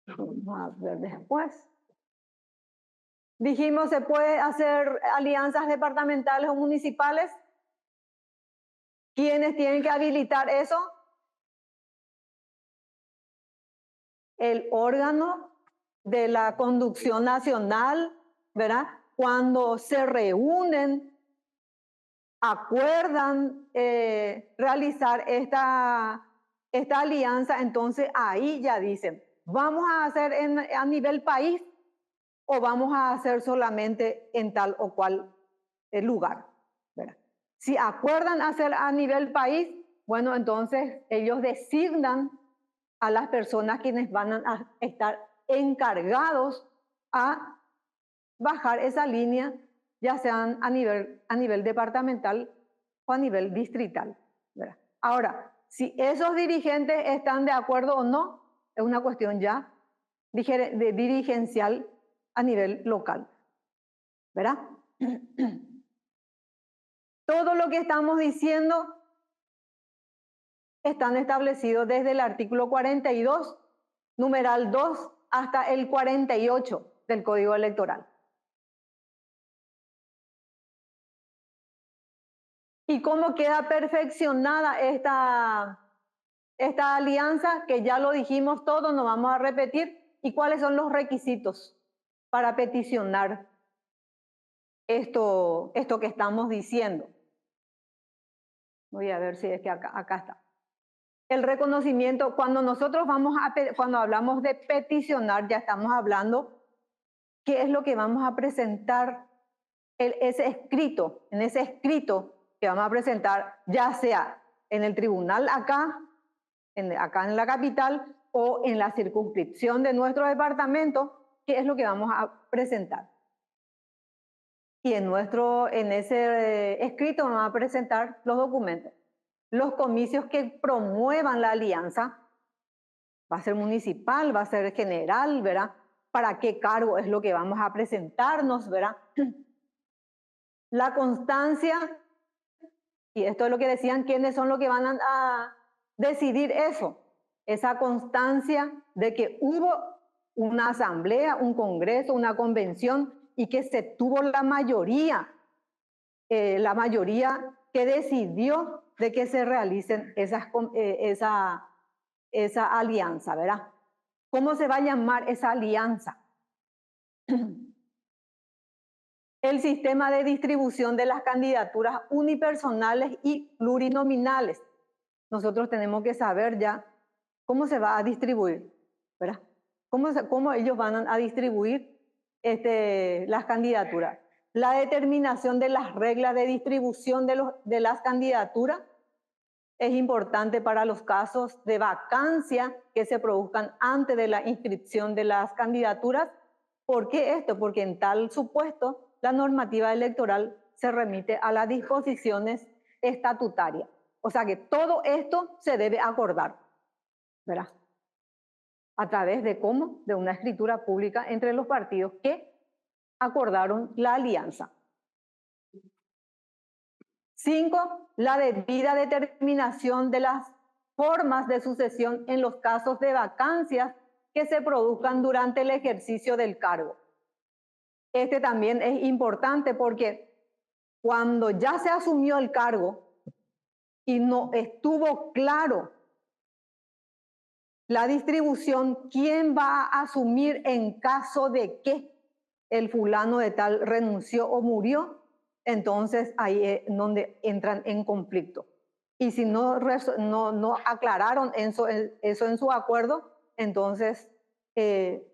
Vamos a ver después. Dijimos, ¿se puede hacer alianzas departamentales o municipales? ¿Quiénes tienen que habilitar eso? El órgano de la conducción nacional, ¿verdad? Cuando se reúnen, acuerdan realizar esta alianza, entonces ahí ya dicen, ¿vamos a hacer a nivel país o vamos a hacer solamente en tal o cual lugar, ¿verdad? Si acuerdan hacer a nivel país, bueno, entonces ellos designan a las personas quienes van a estar encargados a bajar esa línea, ya sean a nivel departamental o a nivel distrital, ¿verdad? Ahora, si esos dirigentes están de acuerdo o no, es una cuestión ya de dirigencial a nivel local, ¿verdad? Todo lo que estamos diciendo están establecidos desde el artículo 42 numeral 2 hasta el 48 del Código Electoral. ¿Y cómo queda perfeccionada esta alianza? Que ya lo dijimos todo, no vamos a repetir. ¿Y cuáles son los requisitos para peticionar esto que estamos diciendo? Voy a ver si es que acá está. El reconocimiento, cuando nosotros cuando hablamos de peticionar, ya estamos hablando qué es lo que vamos a presentar en ese escrito que vamos a presentar, ya sea en el tribunal acá en la capital o en la circunscripción de nuestro departamento, qué es lo que vamos a presentar. Y en ese escrito vamos a presentar los documentos. Los comicios que promuevan la alianza, va a ser municipal, va a ser general, ¿verdad? ¿Para qué cargo es lo que vamos a presentarnos, ¿verdad? La constancia, y esto es lo que decían, ¿quiénes son los que van a decidir eso? Esa constancia de que hubo una asamblea, un congreso, una convención y que se tuvo la mayoría que decidió de que se realicen esa alianza, ¿verdad? ¿Cómo se va a llamar esa alianza? El sistema de distribución de las candidaturas unipersonales y plurinominales. Nosotros tenemos que saber ya cómo se va a distribuir, ¿verdad? ¿Cómo ellos van a distribuir las candidaturas? La determinación de las reglas de distribución de las candidaturas es importante para los casos de vacancia que se produzcan antes de la inscripción de las candidaturas. ¿Por qué esto? Porque en tal supuesto la normativa electoral se remite a las disposiciones estatutarias. O sea que todo esto se debe acordar, ¿verdad? ¿A través de cómo? De una escritura pública entre los partidos que acordaron la alianza. 5. La debida determinación de las formas de sucesión en los casos de vacancias que se produzcan durante el ejercicio del cargo. Este también es importante porque cuando ya se asumió el cargo y no estuvo claro la distribución, quién va a asumir en caso de que el fulano de tal renunció o murió, entonces ahí es donde entran en conflicto. Y si no aclararon eso en su acuerdo, entonces se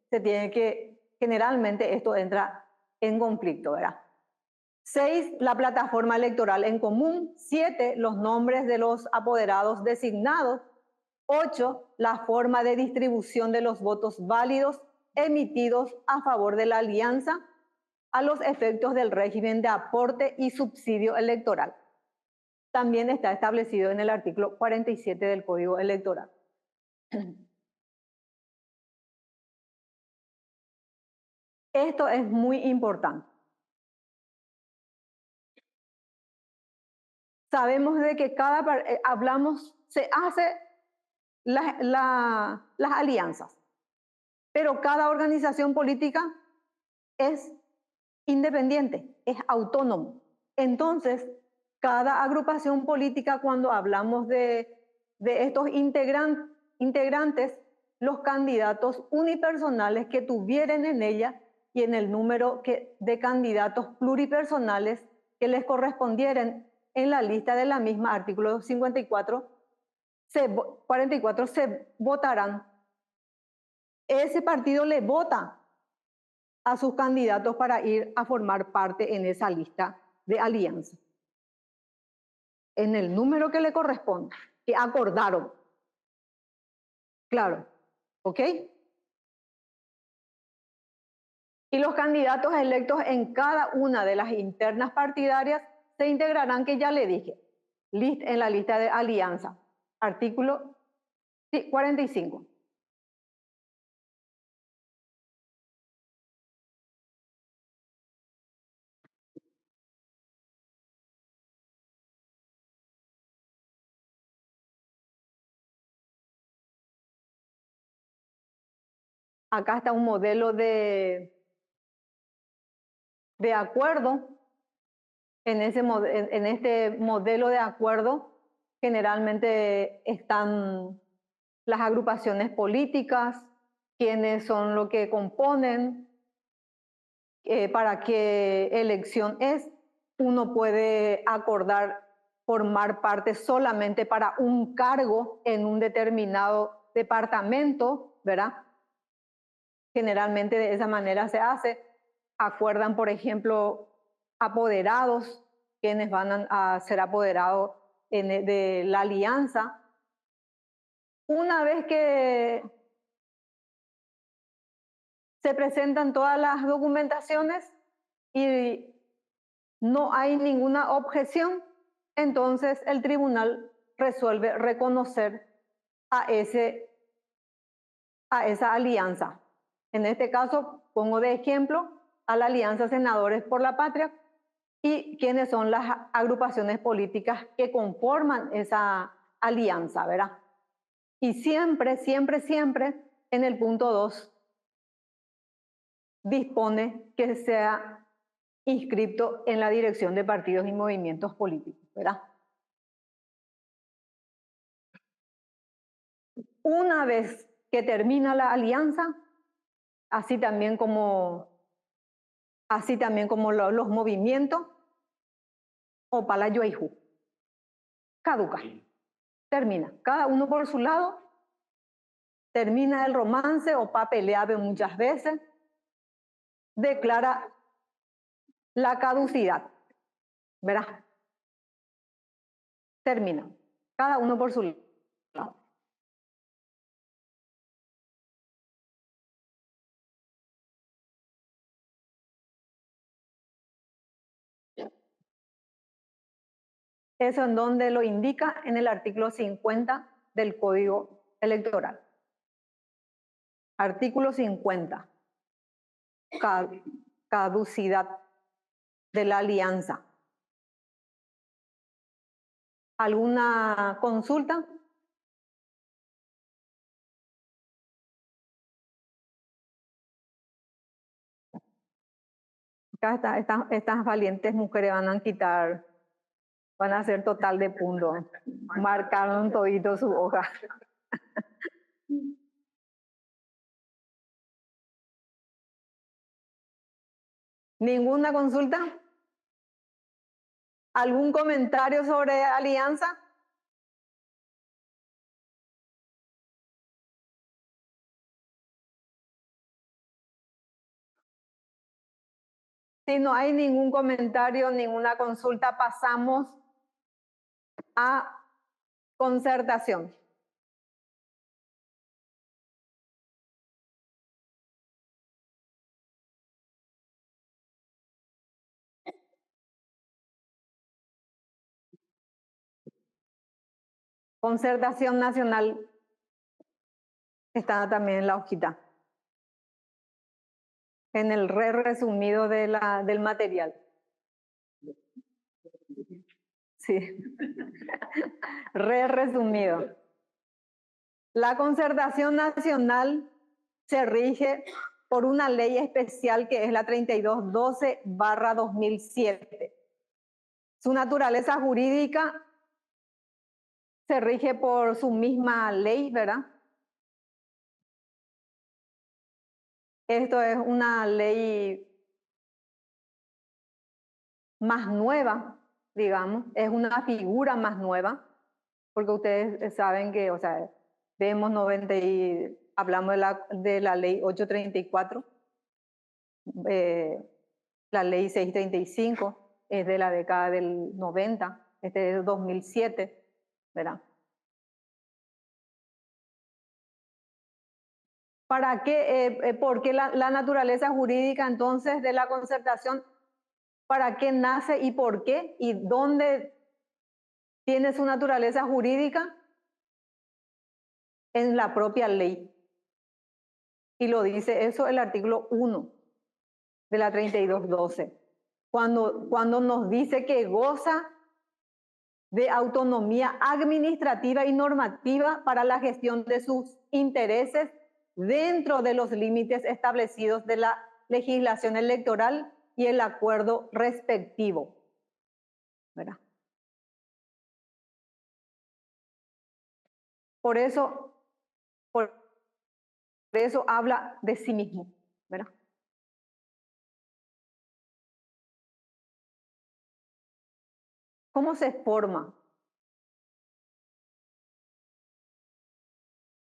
tiene que, generalmente esto entra en conflicto, ¿verdad? 6. La plataforma electoral en común. 7. Los nombres de los apoderados designados. 8. La forma de distribución de los votos válidos emitidos a favor de la alianza a los efectos del régimen de aporte y subsidio electoral. También está establecido en el artículo 47 del Código Electoral. Esto es muy importante. Sabemos de que se hace las alianzas, pero cada organización política es independiente, es autónomo. Entonces, cada agrupación política, cuando hablamos de estos integrantes, los candidatos unipersonales que tuvieran en ella y en el número de candidatos pluripersonales que les correspondieran en la lista de la misma, artículo 44 se votarán. Ese partido le vota a sus candidatos para ir a formar parte en esa lista de alianza, en el número que le corresponde, que acordaron. Claro, ¿ok? Y los candidatos electos en cada una de las internas partidarias se integrarán, que ya le dije, en la lista de alianza. Artículo 45. Acá está un modelo de acuerdo. En este modelo de acuerdo generalmente están las agrupaciones políticas, quiénes son lo que componen, para qué elección es. Uno puede acordar formar parte solamente para un cargo en un determinado departamento, ¿verdad? Generalmente de esa manera se hace. Acuerdan, por ejemplo, apoderados, quienes van a ser apoderados de la alianza. Una vez que se presentan todas las documentaciones y no hay ninguna objeción, entonces el tribunal resuelve reconocer a esa alianza. En este caso, pongo de ejemplo a la Alianza Senadores por la Patria y quiénes son las agrupaciones políticas que conforman esa alianza, ¿verdad? Y siempre, siempre, siempre en el punto 2 dispone que sea inscrito en la dirección de partidos y movimientos políticos, ¿verdad? Una vez que termina la alianza, así también como los movimientos, o para la Yuayhu, caduca, termina. Cada uno por su lado, termina el romance o papeleado muchas veces, declara la caducidad, ¿verdad? Termina, cada uno por su lado. Eso en donde lo indica en el artículo 50 del Código Electoral. Artículo 50. Caducidad de la alianza. ¿Alguna consulta? Acá estas valientes mujeres van a quitar, van a hacer total de punto. Marcaron todito su hoja. ¿Ninguna consulta? ¿Algún comentario sobre alianza? Si no hay ningún comentario, ninguna consulta, pasamos a concertación. Concertación nacional está también en la hojita, en el resumido del material. Sí, resumido. La concertación nacional se rige por una ley especial que es la 3212/2007. Su naturaleza jurídica se rige por su misma ley, ¿verdad? Esto es una ley más nueva, digamos, es una figura más nueva, porque ustedes saben que, o sea, vemos hablamos de la ley 834, la ley 635 es de la década del 90, este es de 2007, ¿verdad? ¿Para qué? ¿Por qué la naturaleza jurídica entonces de la concertación? ¿Para qué nace y por qué? ¿Y dónde tiene su naturaleza jurídica? En la propia ley. Y lo dice eso el artículo 1 de la 3212. Cuando nos dice que goza de autonomía administrativa y normativa para la gestión de sus intereses dentro de los límites establecidos de la legislación electoral y el acuerdo respectivo. ¿Verdad? Por eso habla de sí mismo, ¿verdad? ¿Cómo se forma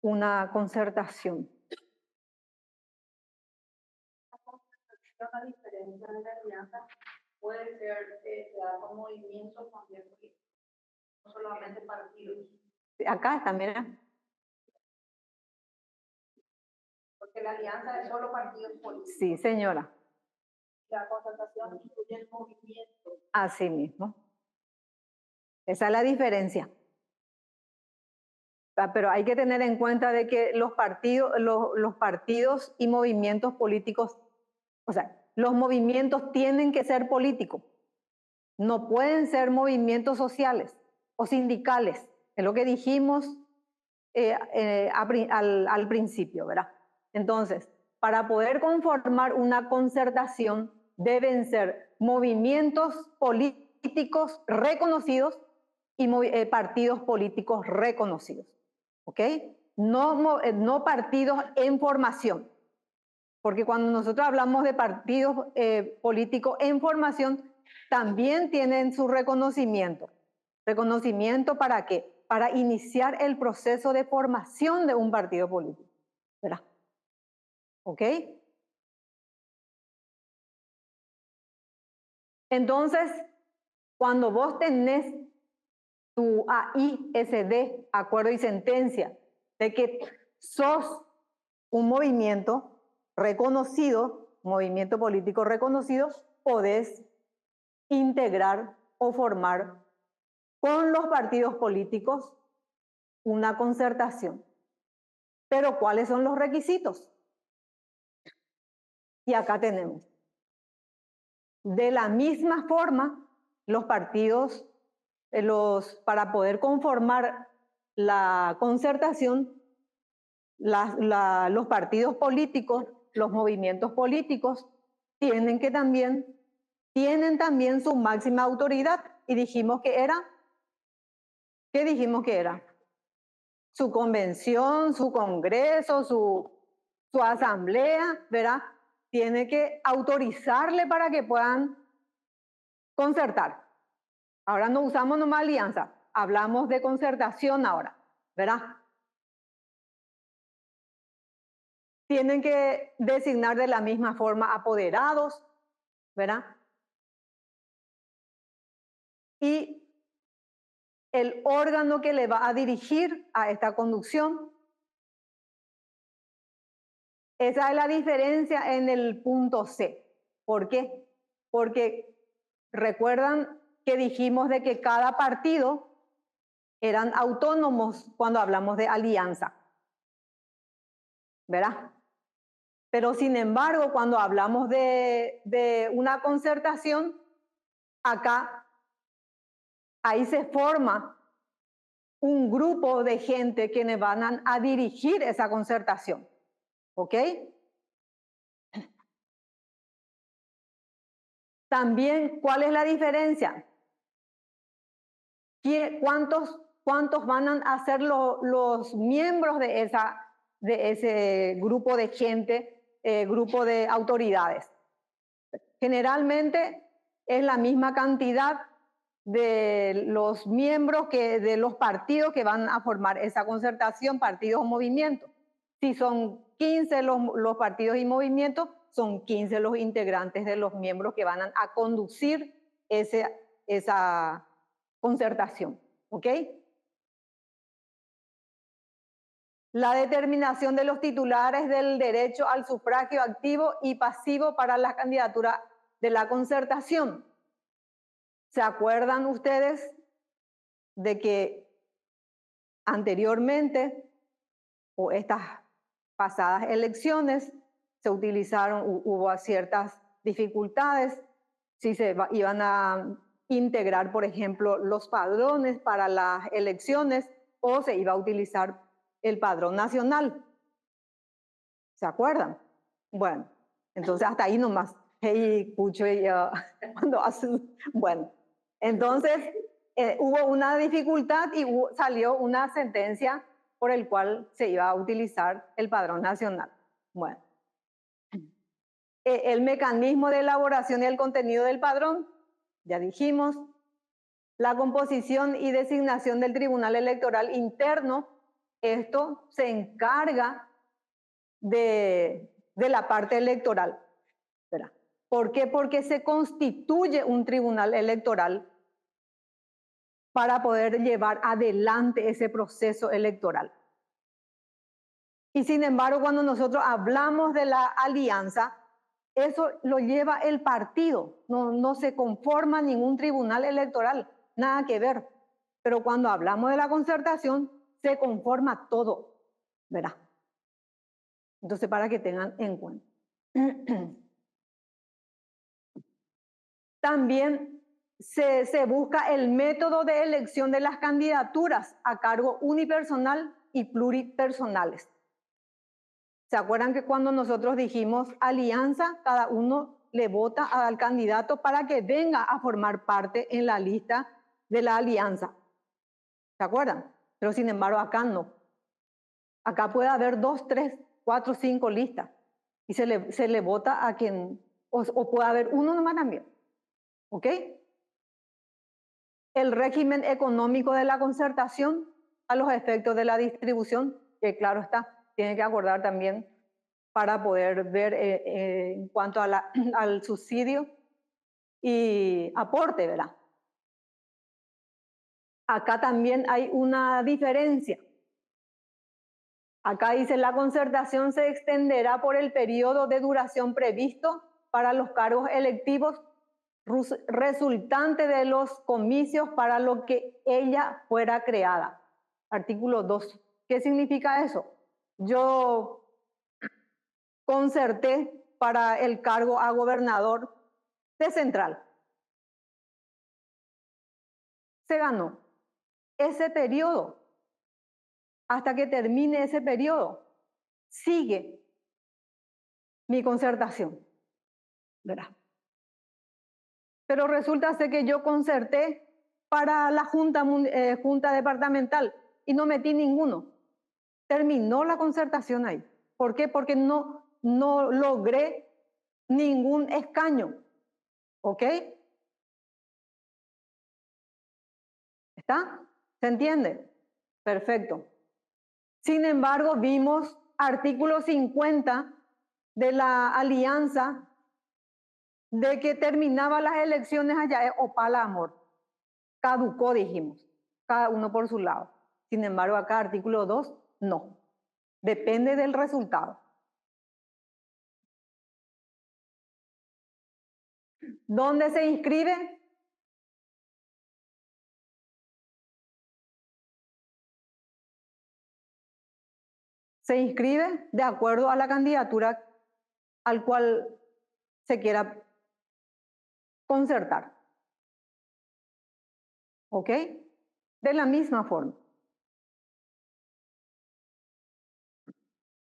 una concertación? Una diferencia de la alianza puede ser con movimientos también, no solamente partidos. Acá también. Porque la alianza es solo partidos políticos. Sí, señora. La concertación incluye el movimiento. Así mismo. Esa es la diferencia. Pero hay que tener en cuenta de que los partidos y movimientos políticos, o sea, los movimientos tienen que ser políticos. No pueden ser movimientos sociales o sindicales. Es lo que dijimos al principio, ¿verdad? Entonces, para poder conformar una concertación, deben ser movimientos políticos reconocidos y partidos políticos reconocidos. ¿Ok? No partidos en formación. Porque cuando nosotros hablamos de partidos políticos en formación, también tienen su reconocimiento. ¿Reconocimiento para qué? Para iniciar el proceso de formación de un partido político. ¿Verdad? ¿Ok? Entonces, cuando vos tenés tu AISD, acuerdo y sentencia, de que sos un movimiento reconocido, movimiento político reconocido, podés integrar o formar con los partidos políticos una concertación. Pero ¿cuáles son los requisitos? Y acá tenemos. De la misma forma, los partidos, para poder conformar la concertación, los partidos políticos, los movimientos políticos, tienen también su máxima autoridad. Y dijimos que era, ¿qué dijimos que era? Su convención, su congreso, su asamblea, ¿verdad? Tiene que autorizarle para que puedan concertar. Ahora no usamos nomás alianza, hablamos de concertación ahora, ¿verdad? Tienen que designar de la misma forma apoderados, ¿verdad? Y el órgano que le va a dirigir a esta conducción. Esa es la diferencia en el punto C. ¿Por qué? Porque recuerdan que dijimos de que cada partido eran autónomos cuando hablamos de alianza, ¿verdad? Pero sin embargo, cuando hablamos de una concertación, acá, ahí se forma un grupo de gente que van a dirigir esa concertación. ¿Ok? También, ¿cuál es la diferencia? ¿Cuántos van a ser los miembros de ese grupo de gente, grupo de autoridades? Generalmente es la misma cantidad de los miembros de los partidos que van a formar esa concertación, partidos o movimientos. Si son 15 los partidos y movimientos, son 15 los integrantes de los miembros que van a conducir esa concertación. ¿Ok? La determinación de los titulares del derecho al sufragio activo y pasivo para la candidatura de la concertación. ¿Se acuerdan ustedes de que anteriormente o estas pasadas elecciones se utilizaron, hubo ciertas dificultades, si se iban a integrar, por ejemplo, los padrones para las elecciones o se iba a utilizar el padrón nacional? ¿Se acuerdan? Bueno, entonces hasta ahí nomás. Hey, Cucho, cuando hace, bueno, entonces hubo una dificultad y salió una sentencia por el cual se iba a utilizar el padrón nacional. Bueno, el mecanismo de elaboración y el contenido del padrón, ya dijimos, la composición y designación del Tribunal Electoral Interno, esto se encarga de la parte electoral. ¿Verdad? ¿Por qué? Porque se constituye un tribunal electoral para poder llevar adelante ese proceso electoral. Y sin embargo, cuando nosotros hablamos de la alianza, eso lo lleva el partido, no se conforma ningún tribunal electoral, nada que ver. Pero cuando hablamos de la concertación, se conforma todo, ¿verdad? Entonces, para que tengan en cuenta. También se busca el método de elección de las candidaturas a cargo unipersonal y pluripersonales. ¿Se acuerdan que cuando nosotros dijimos alianza, cada uno le vota al candidato para que venga a formar parte en la lista de la alianza? ¿Se acuerdan? Pero sin embargo acá no. Acá puede haber 2, 3, 4, 5 listas y se le vota a quien, o puede haber uno nomás también. ¿Ok? El régimen económico de la concertación a los efectos de la distribución, que claro está, tiene que acordar también para poder ver en cuanto a al subsidio y aporte, ¿verdad? Acá también hay una diferencia. Acá dice, la concertación se extenderá por el periodo de duración previsto para los cargos electivos resultante de los comicios para lo que ella fuera creada. Artículo 2. ¿Qué significa eso? Yo concerté para el cargo a gobernador de Central. Se ganó ese periodo. Hasta que termine ese periodo, sigue mi concertación, ¿verdad? Pero resulta ser que yo concerté para la junta departamental y no metí ninguno. Terminó la concertación ahí. ¿Por qué? Porque no logré ningún escaño. ¿Ok? ¿Está? ¿Se entiende? Perfecto. Sin embargo, vimos artículo 50 de la alianza de que terminaba las elecciones allá, Opala Amor. Caducó, dijimos, cada uno por su lado. Sin embargo, acá artículo 2, no. Depende del resultado. ¿Dónde se inscribe? Se inscribe de acuerdo a la candidatura al cual se quiera concertar. ¿Ok? De la misma forma.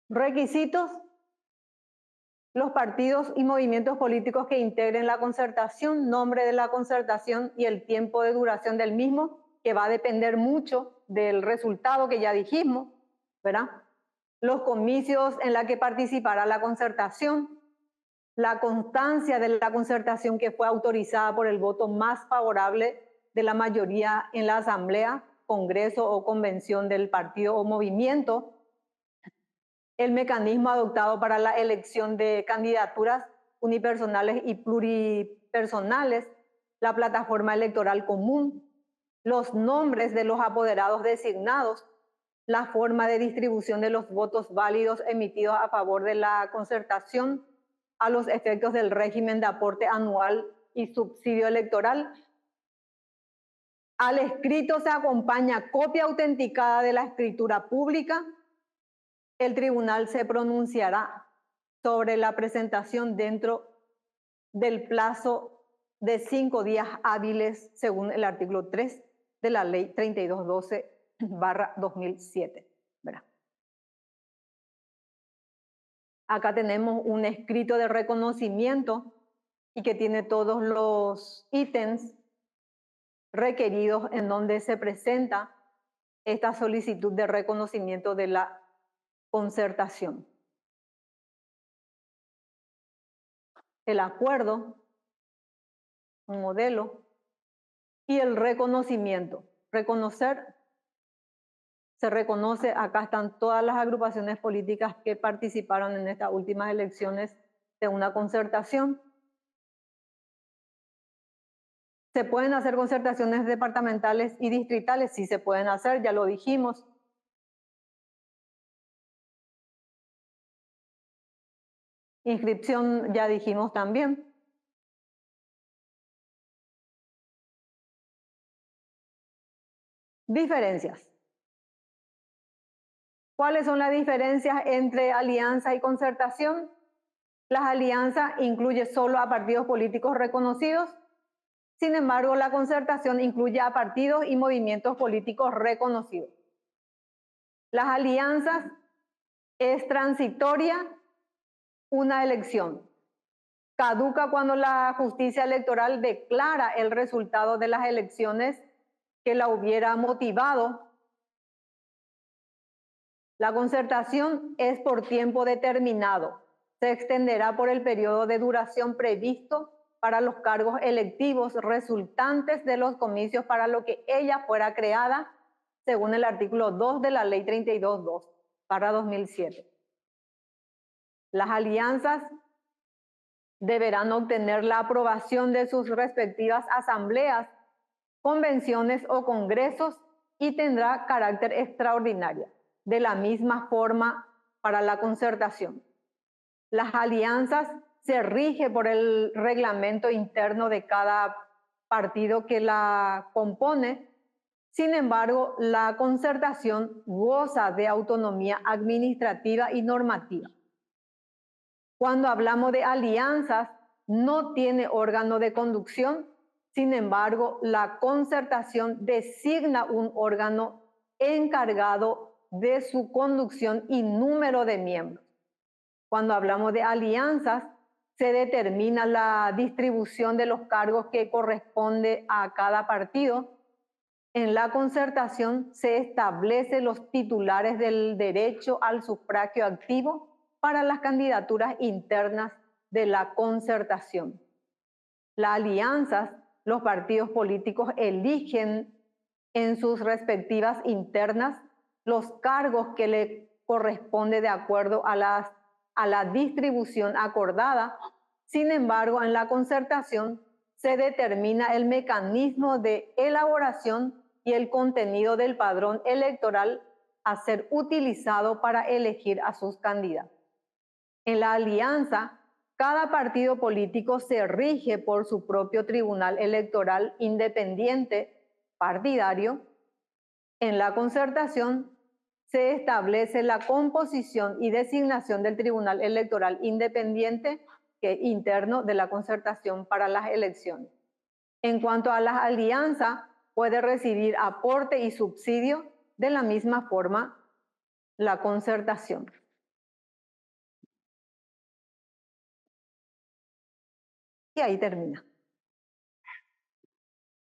Requisitos. Los partidos y movimientos políticos que integren la concertación, nombre de la concertación y el tiempo de duración del mismo, que va a depender mucho del resultado que ya dijimos, ¿verdad? Los comicios en la que participará la concertación, la constancia de la concertación que fue autorizada por el voto más favorable de la mayoría en la asamblea, congreso o convención del partido o movimiento, el mecanismo adoptado para la elección de candidaturas unipersonales y pluripersonales, la plataforma electoral común, los nombres de los apoderados designados, la forma de distribución de los votos válidos emitidos a favor de la concertación a los efectos del régimen de aporte anual y subsidio electoral. Al escrito se acompaña copia autenticada de la escritura pública. El tribunal se pronunciará sobre la presentación dentro del plazo de 5 días hábiles según el artículo 3 de la ley 3212/2007. ¿Verdad? Acá tenemos un escrito de reconocimiento y que tiene todos los ítems requeridos en donde se presenta esta solicitud de reconocimiento de la concertación. El acuerdo, un modelo, y el reconocimiento. Reconocer, se reconoce, acá están todas las agrupaciones políticas que participaron en estas últimas elecciones de una concertación. ¿Se pueden hacer concertaciones departamentales y distritales? Sí se pueden hacer, ya lo dijimos. Inscripción ya dijimos también. Diferencias. ¿Cuáles son las diferencias entre alianza y concertación? Las alianzas incluyen solo a partidos políticos reconocidos. Sin embargo, la concertación incluye a partidos y movimientos políticos reconocidos. Las alianzas es transitoria una elección. Caduca cuando la justicia electoral declara el resultado de las elecciones que la hubiera motivado. La concertación es por tiempo determinado. Se extenderá por el periodo de duración previsto para los cargos electivos resultantes de los comicios para lo que ella fuera creada, según el artículo 2 de la Ley 32.2, para 2007. Las alianzas deberán obtener la aprobación de sus respectivas asambleas, convenciones o congresos y tendrá carácter extraordinario. De la misma forma para la concertación. Las alianzas se rigen por el reglamento interno de cada partido que la compone. Sin embargo, la concertación goza de autonomía administrativa y normativa. Cuando hablamos de alianzas, no tiene órgano de conducción. Sin embargo, la concertación designa un órgano encargado de su conducción y número de miembros. Cuando hablamos de alianzas, se determina la distribución de los cargos que corresponde a cada partido. En la concertación se establecen los titulares del derecho al sufragio activo para las candidaturas internas de la concertación. Las alianzas, los partidos políticos eligen en sus respectivas internas los cargos que le corresponde de acuerdo a la distribución acordada. Sin embargo, en la concertación se determina el mecanismo de elaboración y el contenido del padrón electoral a ser utilizado para elegir a sus candidatos. En la alianza, cada partido político se rige por su propio tribunal electoral independiente partidario. En la concertación se establece la composición y designación del tribunal electoral independiente interno de la concertación para las elecciones. En cuanto a las alianzas, puede recibir aporte y subsidio de la misma forma la concertación. Y ahí termina.